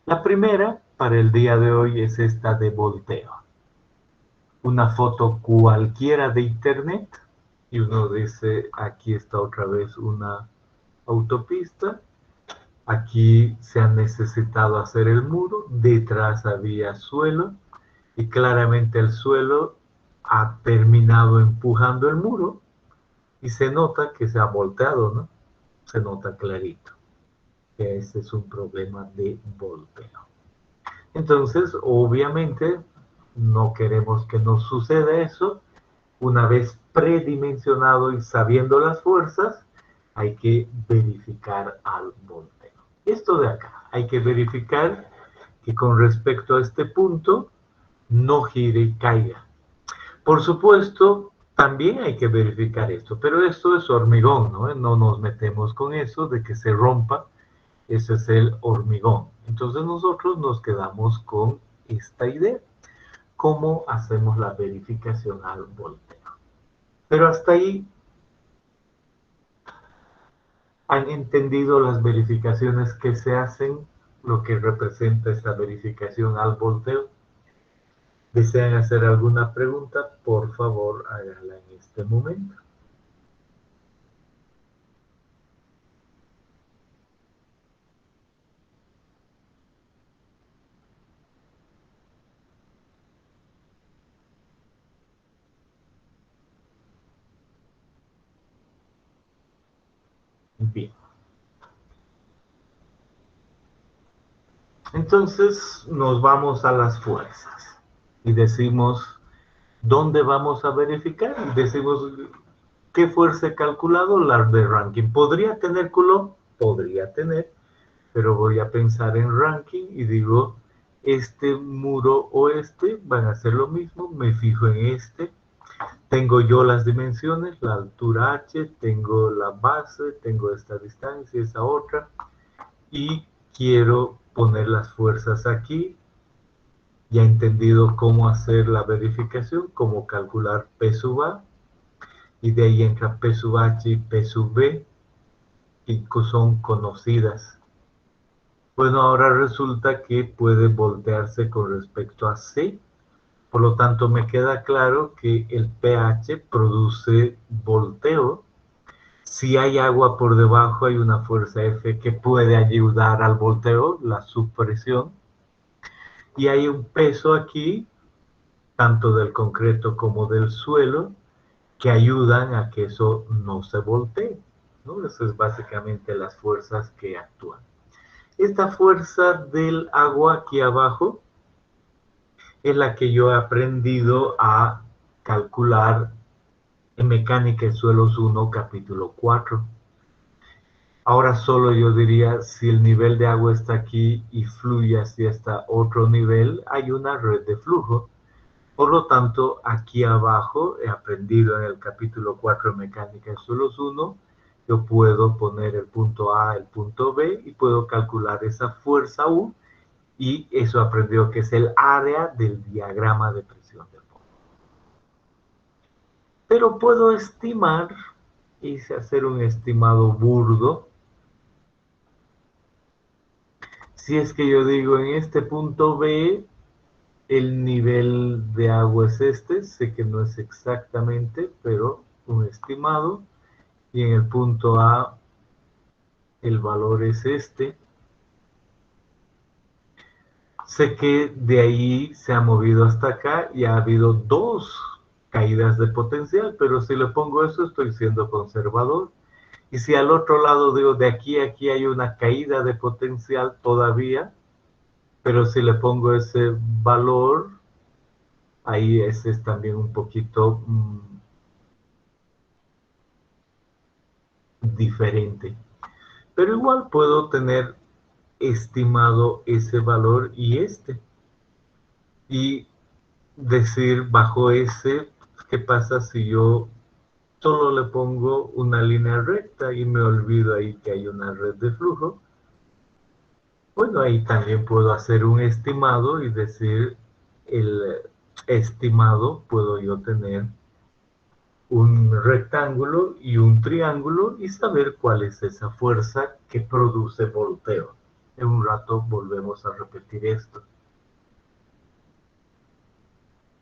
Speaker 1: La primera para el día de hoy es esta de volteo. Una foto cualquiera de internet y uno dice, aquí está otra vez una autopista, aquí se ha necesitado hacer el muro, detrás había suelo y claramente el suelo ha terminado empujando el muro y se nota que se ha volteado, ¿no? Se nota clarito que ese es un problema de volteo. Entonces, obviamente, no queremos que nos suceda eso. Una vez predimensionado y sabiendo las fuerzas, hay que verificar al volteo. Esto de acá, hay que verificar que con respecto a este punto, no gire y caiga. Por supuesto, también hay que verificar esto, pero esto es hormigón, ¿no? No nos metemos con eso de que se rompa, ese es el hormigón. Entonces nosotros nos quedamos con esta idea, cómo hacemos la verificación al volteo. Pero hasta ahí, ¿han entendido las verificaciones que se hacen, lo que representa esta verificación al volteo? ¿Desean hacer alguna pregunta? Por favor, háganla en este momento. Bien. Entonces nos vamos a las fuerzas y decimos, ¿dónde vamos a verificar? Y decimos, ¿qué fuerza he calculado? La de Rankine. ¿Podría tener Coulomb? Podría tener, pero voy a pensar en Rankine y digo, este muro o este van a hacer lo mismo, me fijo en este. Tengo yo las dimensiones, la altura h, tengo la base, tengo esta distancia, esa otra, y quiero poner las fuerzas aquí. Ya he entendido cómo hacer la verificación, cómo calcular P sub A, y de ahí entra P sub H y P sub B, y son conocidas. Bueno, ahora resulta que puede voltearse con respecto a C, por lo tanto me queda claro que el pH produce volteo. Si hay agua por debajo, hay una fuerza F que puede ayudar al volteo, la subpresión. Y hay un peso aquí, tanto del concreto como del suelo, que ayudan a que eso no se voltee, ¿no? Eso es básicamente las fuerzas que actúan. Esta fuerza del agua aquí abajo es la que yo he aprendido a calcular en Mecánica de Suelos 1, capítulo 4. Ahora solo yo diría, si el nivel de agua está aquí y fluye hacia este otro nivel, hay una red de flujo. Por lo tanto, aquí abajo, he aprendido en el capítulo 4 de Mecánica de Suelos 1, yo puedo poner el punto A, el punto B, y puedo calcular esa fuerza U, y eso aprendió que es el área del diagrama de presión del fondo. Pero puedo estimar, y hacer un estimado burdo. Si es que yo digo en este punto B, el nivel de agua es este, sé que no es exactamente, pero un estimado. Y en el punto A, el valor es este. Sé que de ahí se ha movido hasta acá y ha habido 2 caídas de potencial, pero si le pongo eso estoy siendo conservador. Y si al otro lado digo, de aquí a aquí hay una caída de potencial todavía, pero si le pongo ese valor, ahí ese es también un poquito diferente. Pero igual puedo tener estimado ese valor y este. Y decir bajo ese, ¿qué pasa si yo solo le pongo una línea recta y me olvido ahí que hay una red de flujo? Bueno, ahí también puedo hacer un estimado y decir el estimado, puedo yo tener un rectángulo y un triángulo y saber cuál es esa fuerza que produce volteo. En un rato volvemos a repetir esto.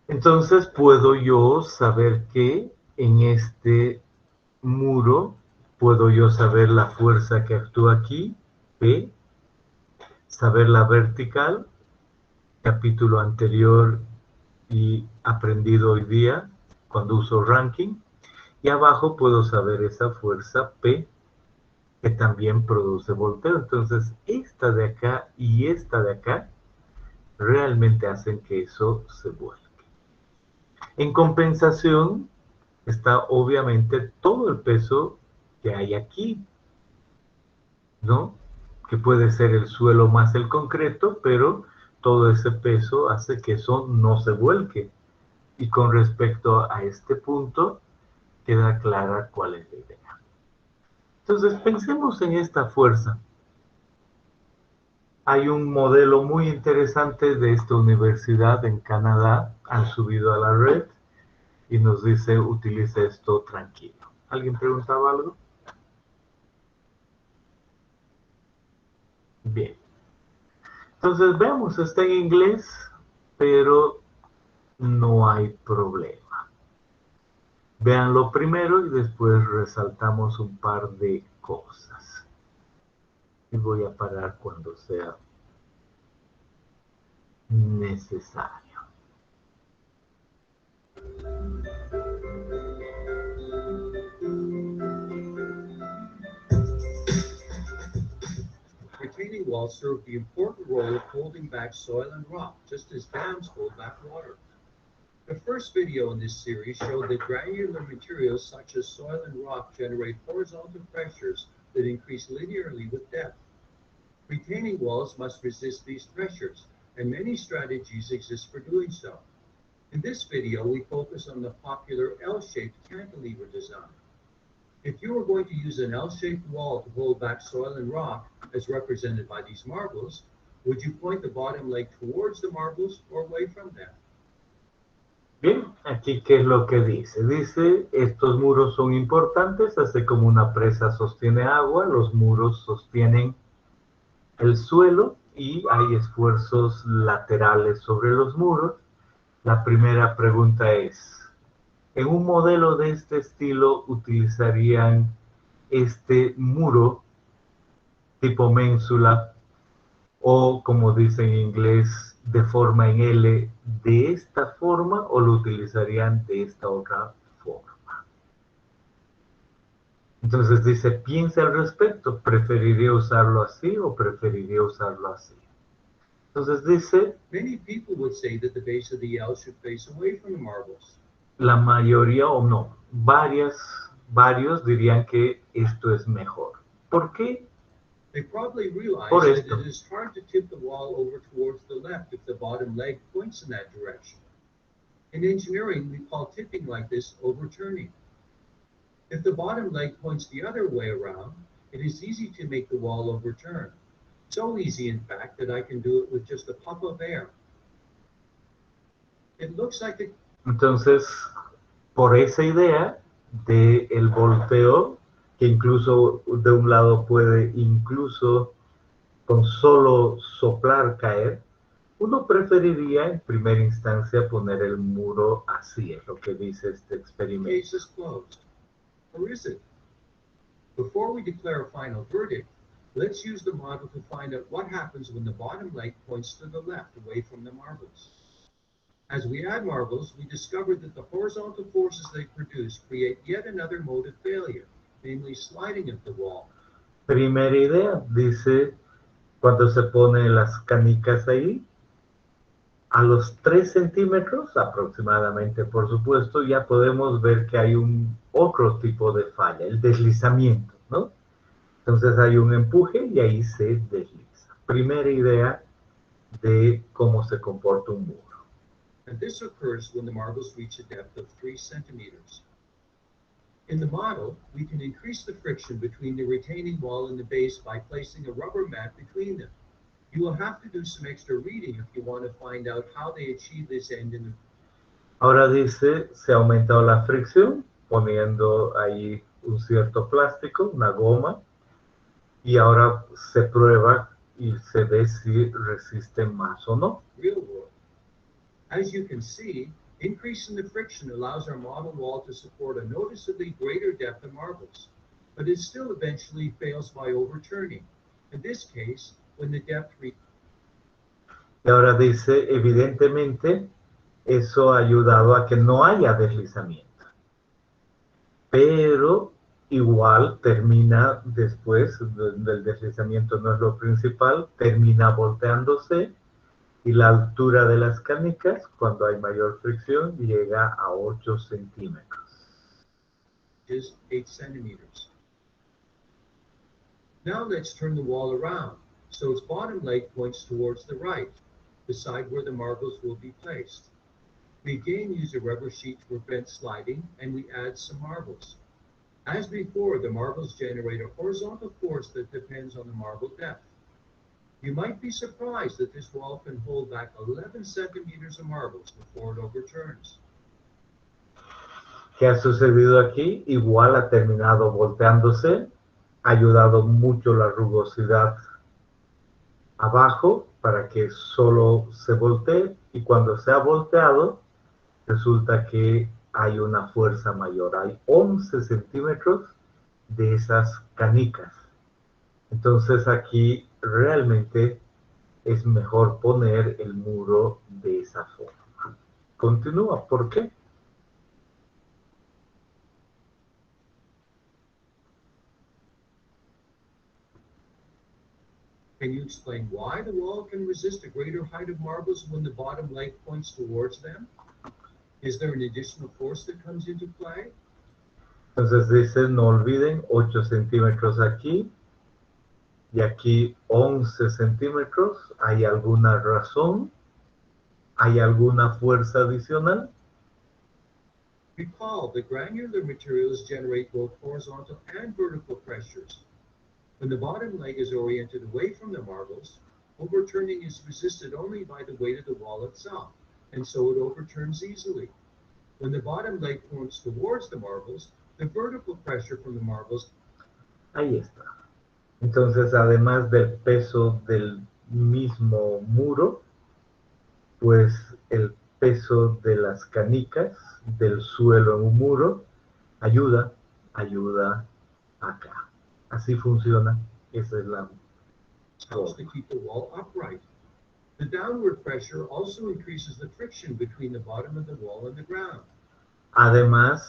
Speaker 1: Entonces puedo yo saber que en este muro puedo yo saber la fuerza que actúa aquí, P, saber la vertical, capítulo anterior y aprendido hoy día cuando uso Rankine, y abajo puedo saber esa fuerza P que también produce volteo. Entonces esta de acá y esta de acá realmente hacen que eso se vuelque. En compensación está obviamente todo el peso que hay aquí, ¿no? Que puede ser el suelo más el concreto, pero todo ese peso hace que eso no se vuelque. Y con respecto a este punto, queda clara cuál es la idea. Entonces, pensemos en esta fuerza. Hay un modelo muy interesante de esta universidad en Canadá, han subido a la red y nos dice, utilice esto tranquilo. ¿Alguien preguntaba algo? Bien. Entonces, vemos, está en inglés, pero no hay problema. Véanlo primero y después resaltamos un par de cosas. Y voy a parar cuando sea necesario.
Speaker 5: Retaining walls serve the important role of holding back soil and rock, just as dams hold back water. The first video in this series showed that granular materials such as soil and rock generate horizontal pressures that increase linearly with depth. Retaining walls must resist these pressures, and many strategies exist for doing so. In this video, we focus on the popular L-shaped cantilever design. If you were going to use an L-shaped wall to hold back soil and rock, as represented by these marbles, would you point the bottom leg towards the marbles or away from them?
Speaker 1: Bien, aquí qué es lo que dice. Dice, estos muros son importantes, así como una presa sostiene agua, los muros sostienen el suelo y hay esfuerzos laterales sobre los muros. La primera pregunta es, en un modelo de este estilo utilizarían este muro tipo ménsula o como dice en inglés de forma en L de esta forma o lo utilizarían de esta otra forma. Entonces dice, piense al respecto, ¿preferiría usarlo así o preferiría usarlo así? Entonces dice,
Speaker 5: Many people would say that the base of the L should face away from the marbles.
Speaker 1: la mayoría o no, varios dirían que esto es mejor. ¿Por qué?
Speaker 5: They probably realize
Speaker 1: Por
Speaker 5: that
Speaker 1: esto.
Speaker 5: it is hard to tip the wall over towards the left if the bottom leg points in that direction. In engineering, we call tipping like this overturning. If the bottom leg points the other way around, it is easy to make the wall overturn. So easy, in fact, that I can do it with just a puff of air. It looks like a
Speaker 1: Entonces, por esa idea de el volteo, que incluso de un lado puede incluso con solo soplar caer, uno preferiría en primera instancia poner el muro así, es lo que dice este experimento.
Speaker 5: case is closed. Or is it? Before we declare a final verdict, let's use the model to find out what happens when the bottom leg points to the left, away from the marbles. As we add marbles, we discover that the horizontal forces they produce create yet another mode of failure, namely sliding of the wall.
Speaker 1: Primera idea, dice, cuando se ponen las canicas ahí, a los 3 centímetros aproximadamente, por supuesto, ya podemos ver que hay un otro tipo de falla, el deslizamiento, ¿no? Entonces hay un empuje y ahí se desliza. Primera idea de cómo se comporta un muro.
Speaker 5: And this occurs when the marbles reach a depth of 3 centimeters. In the model, we can increase the friction between the retaining wall and the base by placing a rubber mat between them. You will have to do some extra reading if you want to find out how they achieve this end in the
Speaker 1: Ahora dice, se ha aumentado la fricción poniendo ahí un cierto plástico, una goma, y ahora se prueba y se ve si resiste más o no.
Speaker 5: real world. As you can see, increasing the friction allows our model wall to support a noticeably greater depth of marbles, but it still eventually fails by overturning. In this case, when the depth
Speaker 1: Y ahora dice, evidentemente, eso ha ayudado a que no haya deslizamiento. Pero igual termina después, del deslizamiento no es lo principal, termina volteándose y la altura de las canicas, cuando hay mayor fricción, llega a 8 centímetros.
Speaker 5: is 8 centimeters. Now let's turn the wall around, so its bottom leg points towards the right. decide where the marbles will be placed. We again use a rubber sheet to prevent sliding, and we add some marbles. As before, the marbles generate a horizontal force that depends on the marble depth. You might be surprised that this wall can hold back 11 centimeters of marbles before it overturns.
Speaker 1: ¿Qué ha sucedido aquí? Igual ha terminado volteándose, ha ayudado mucho la rugosidad abajo para que solo se voltee, y cuando se ha volteado resulta que hay una fuerza mayor. Hay 11 centímetros de esas canicas. Entonces aquí realmente es mejor poner el muro de esa forma. Continúa, ¿por qué?
Speaker 5: Can you explain why the wall can resist a greater height of marbles when the bottom leg points towards them? Is there an additional force that comes into play?
Speaker 1: Entonces dice, no olviden, 8 centímetros aquí y aquí 11 centímetros. ¿Hay alguna razón? ¿Hay alguna fuerza adicional?
Speaker 5: Recall, the granular materials generate both horizontal and vertical pressures. When the bottom leg is oriented away from the marbles, overturning is resisted only by the weight of the wall itself, and so it overturns easily. When the bottom leg points towards the marbles, the vertical pressure from the marbles.
Speaker 1: Ahí está. Entonces, además del peso del mismo muro, pues el peso de las canicas del suelo en un muro ayuda acá. Así funciona. Esa es la
Speaker 5: Helps to keep the wall upright. The downward pressure also increases the friction between the bottom of the wall and the ground.
Speaker 1: Además,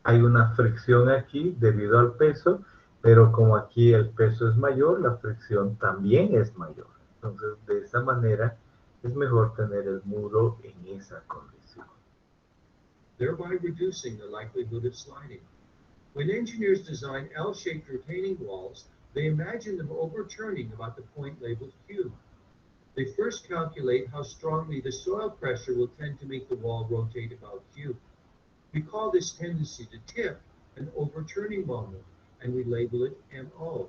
Speaker 1: hay una fricción aquí debido al peso, pero como aquí el peso es mayor, la fricción también es mayor. Entonces, de esa manera, es mejor tener el muro en esa condición.
Speaker 5: Thereby reducing the likelihood of sliding. When engineers design L-shaped retaining walls, they imagine them overturning about the point labeled Q. They first calculate how strongly the soil pressure will tend to make the wall rotate about Q. We call this tendency to tip an overturning moment, and we label it MO.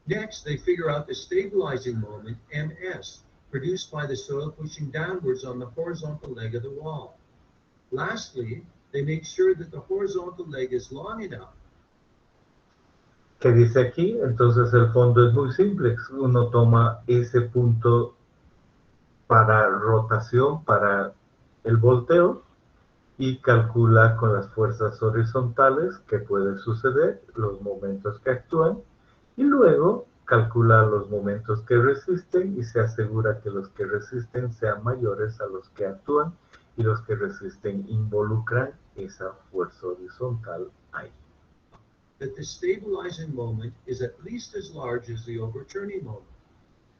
Speaker 5: Next, they figure out the stabilizing moment, MS, produced by the soil pushing downwards on the horizontal leg of the wall. Lastly, they make sure that the horizontal leg is long enough.
Speaker 1: ¿Qué dice aquí? Entonces el fondo es muy simple. Uno toma ese punto para rotación, para el volteo, y calcula con las fuerzas horizontales que puede suceder, los momentos que actúan, y luego calcula los momentos que resisten y se asegura que los que resisten sean mayores a los que actúan, y los que resisten involucran esa fuerza horizontal ahí.
Speaker 5: That the stabilizing moment is at least as large as the overturning moment.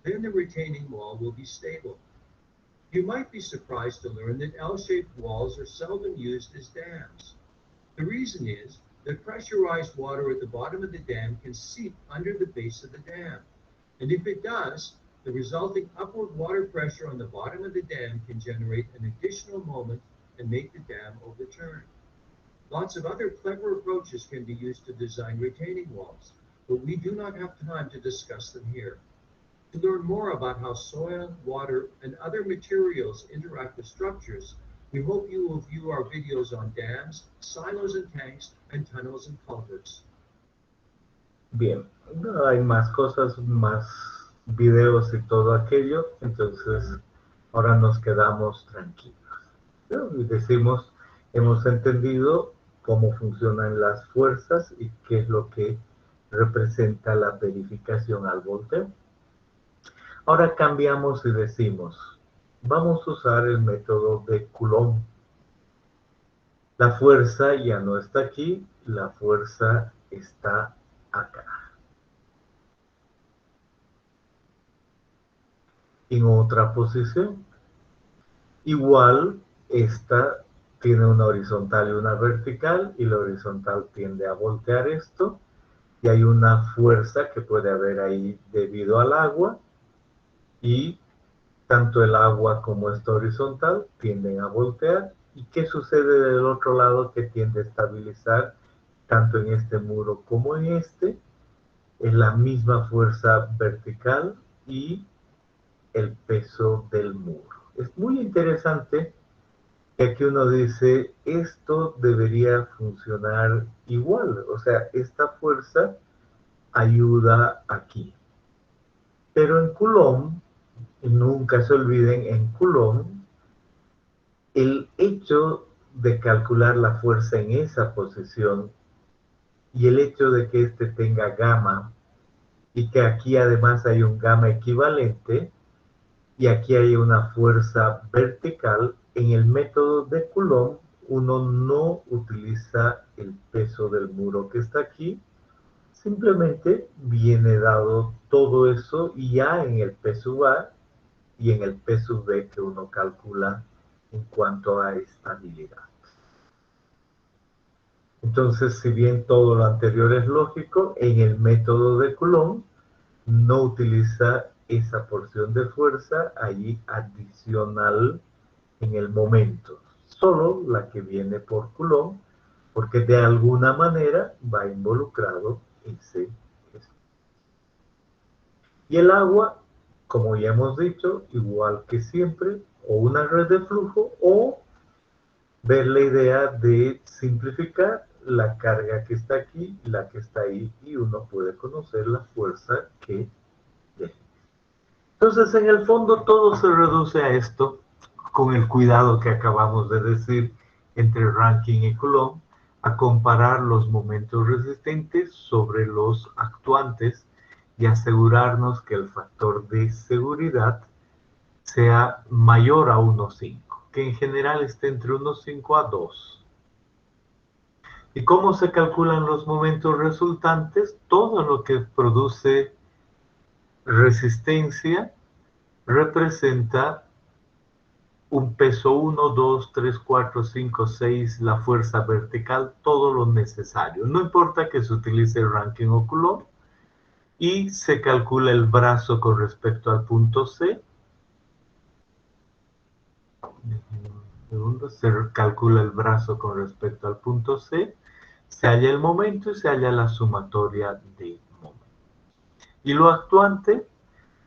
Speaker 5: Then the retaining wall will be stable. You might be surprised to learn that L-shaped walls are seldom used as dams. The reason is that pressurized water at the bottom of the dam can seep under the base of the dam. And if it does, the resulting upward water pressure on the bottom of the dam can generate an additional moment and make the dam overturn. Lots of other clever approaches can be used to design retaining walls, but we do not have time to discuss them here. To learn more about how soil, water, and other materials interact with structures, we hope you will view our videos on dams, silos and tanks, and tunnels and culverts.
Speaker 1: Bien, no, hay más cosas, más videos y todo aquello, entonces ahora nos quedamos tranquilos, ¿no? Y decimos, hemos entendido cómo funcionan las fuerzas y qué es lo que representa la verificación al volteo. Ahora cambiamos y decimos, vamos a usar el método de Coulomb. La fuerza ya no está aquí, la fuerza está acá. En otra posición. Igual, esta tiene una horizontal y una vertical, y la horizontal tiende a voltear esto, y hay una fuerza que puede haber ahí debido al agua, y tanto el agua como esta horizontal tienden a voltear. ¿Y qué sucede del otro lado que tiende a estabilizar tanto en este muro como en este? Es la misma fuerza vertical y el peso del muro. Es muy interesante que aquí uno dice, esto debería funcionar igual, o sea, esta fuerza ayuda aquí. Pero en Coulomb, nunca se olviden, en Coulomb, el hecho de calcular la fuerza en esa posición y el hecho de que este tenga gamma y que aquí además hay un gamma equivalente y aquí hay una fuerza vertical, en el método de Coulomb uno no utiliza el peso del muro que está aquí, simplemente viene dado todo eso y ya en el P sub A y en el P sub B que uno calcula en cuanto a estabilidad. Entonces, si bien todo lo anterior es lógico, en el método de Coulomb no utiliza esa porción de fuerza allí adicional en el momento, solo la que viene por Coulomb, porque de alguna manera va involucrado ese. Y el agua, como ya hemos dicho, igual que siempre, o una red de flujo o ver la idea de simplificar la carga que está aquí y la que está ahí y uno puede conocer la fuerza que deja. Entonces, en el fondo, todo se reduce a esto, con el cuidado que acabamos de decir entre Rankine y Coulomb, a comparar los momentos resistentes sobre los actuantes y asegurarnos que el factor de seguridad sea mayor a 1,5, que en general esté entre 1,5 a 2. ¿Y cómo se calculan los momentos resultantes? Todo lo que produce resistencia representa un peso 1, 2, 3, 4, 5, 6, la fuerza vertical, todo lo necesario. No importa que se utilice Rankine o Coulomb, y se calcula el brazo con respecto al punto C. Se calcula el brazo con respecto al punto C, se halla el momento y se halla la sumatoria de momentos. Y lo actuante,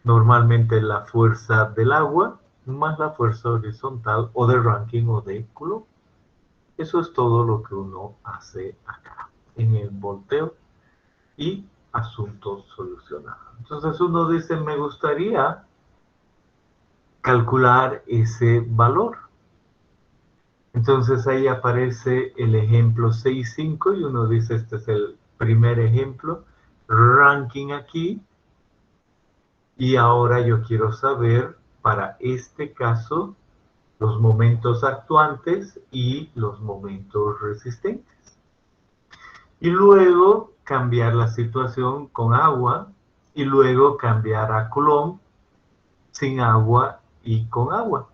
Speaker 1: normalmente la fuerza del agua, más la fuerza horizontal o de Rankine o de Coulomb. Eso es todo lo que uno hace acá, en el volteo y asunto solucionado. Entonces uno dice, me gustaría calcular ese valor. Entonces ahí aparece el ejemplo 6.5 y uno dice, este es el primer ejemplo, Rankine aquí, y ahora yo quiero saber para este caso los momentos actuantes y los momentos resistentes. Y luego cambiar la situación con agua y luego cambiar a Coulomb sin agua y con agua.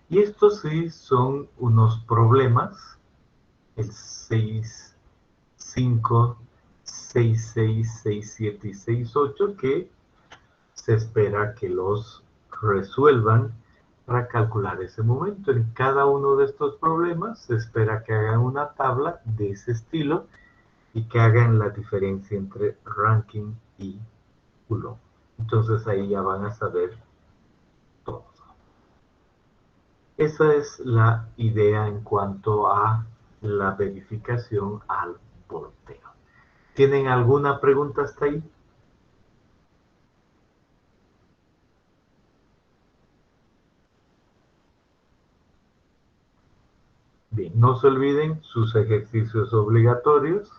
Speaker 1: Y estos sí son unos problemas, el 6, 5, 6, 6, 6, 7 y 6, 8, que se espera que los resuelvan para calcular ese momento. En cada uno de estos problemas se espera que hagan una tabla de ese estilo y que hagan la diferencia entre Rankine y Coulomb. Entonces ahí ya van a saber todo. Esa es la idea en cuanto a la verificación al volteo. ¿Tienen alguna pregunta hasta ahí? Bien, no se olviden sus ejercicios obligatorios,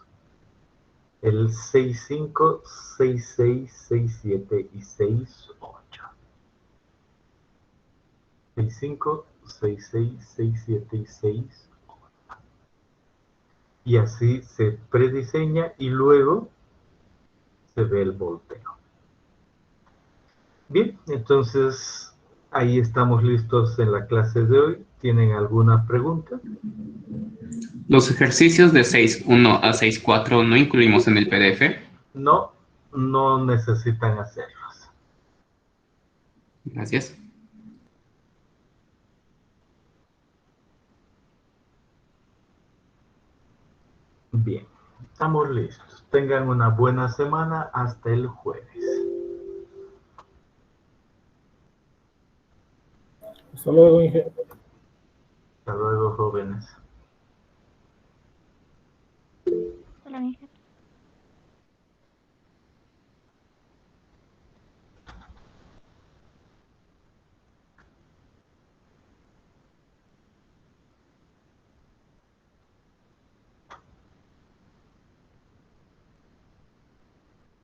Speaker 1: el 6.5, 6.6, 6.7 y 6.8. 6.5, 6.6, 6.7 y 6.8. Y así se prediseña y luego se ve el volteo. Bien, entonces ahí estamos listos en la clase de hoy. ¿Tienen alguna pregunta?
Speaker 3: Los ejercicios de 6.1 a 6.4 no incluimos en el PDF.
Speaker 1: No, no necesitan hacerlos.
Speaker 3: Gracias.
Speaker 1: Bien, estamos listos. Tengan una buena semana hasta el jueves.
Speaker 2: Hasta luego, Inge.
Speaker 1: Hasta luego, jóvenes.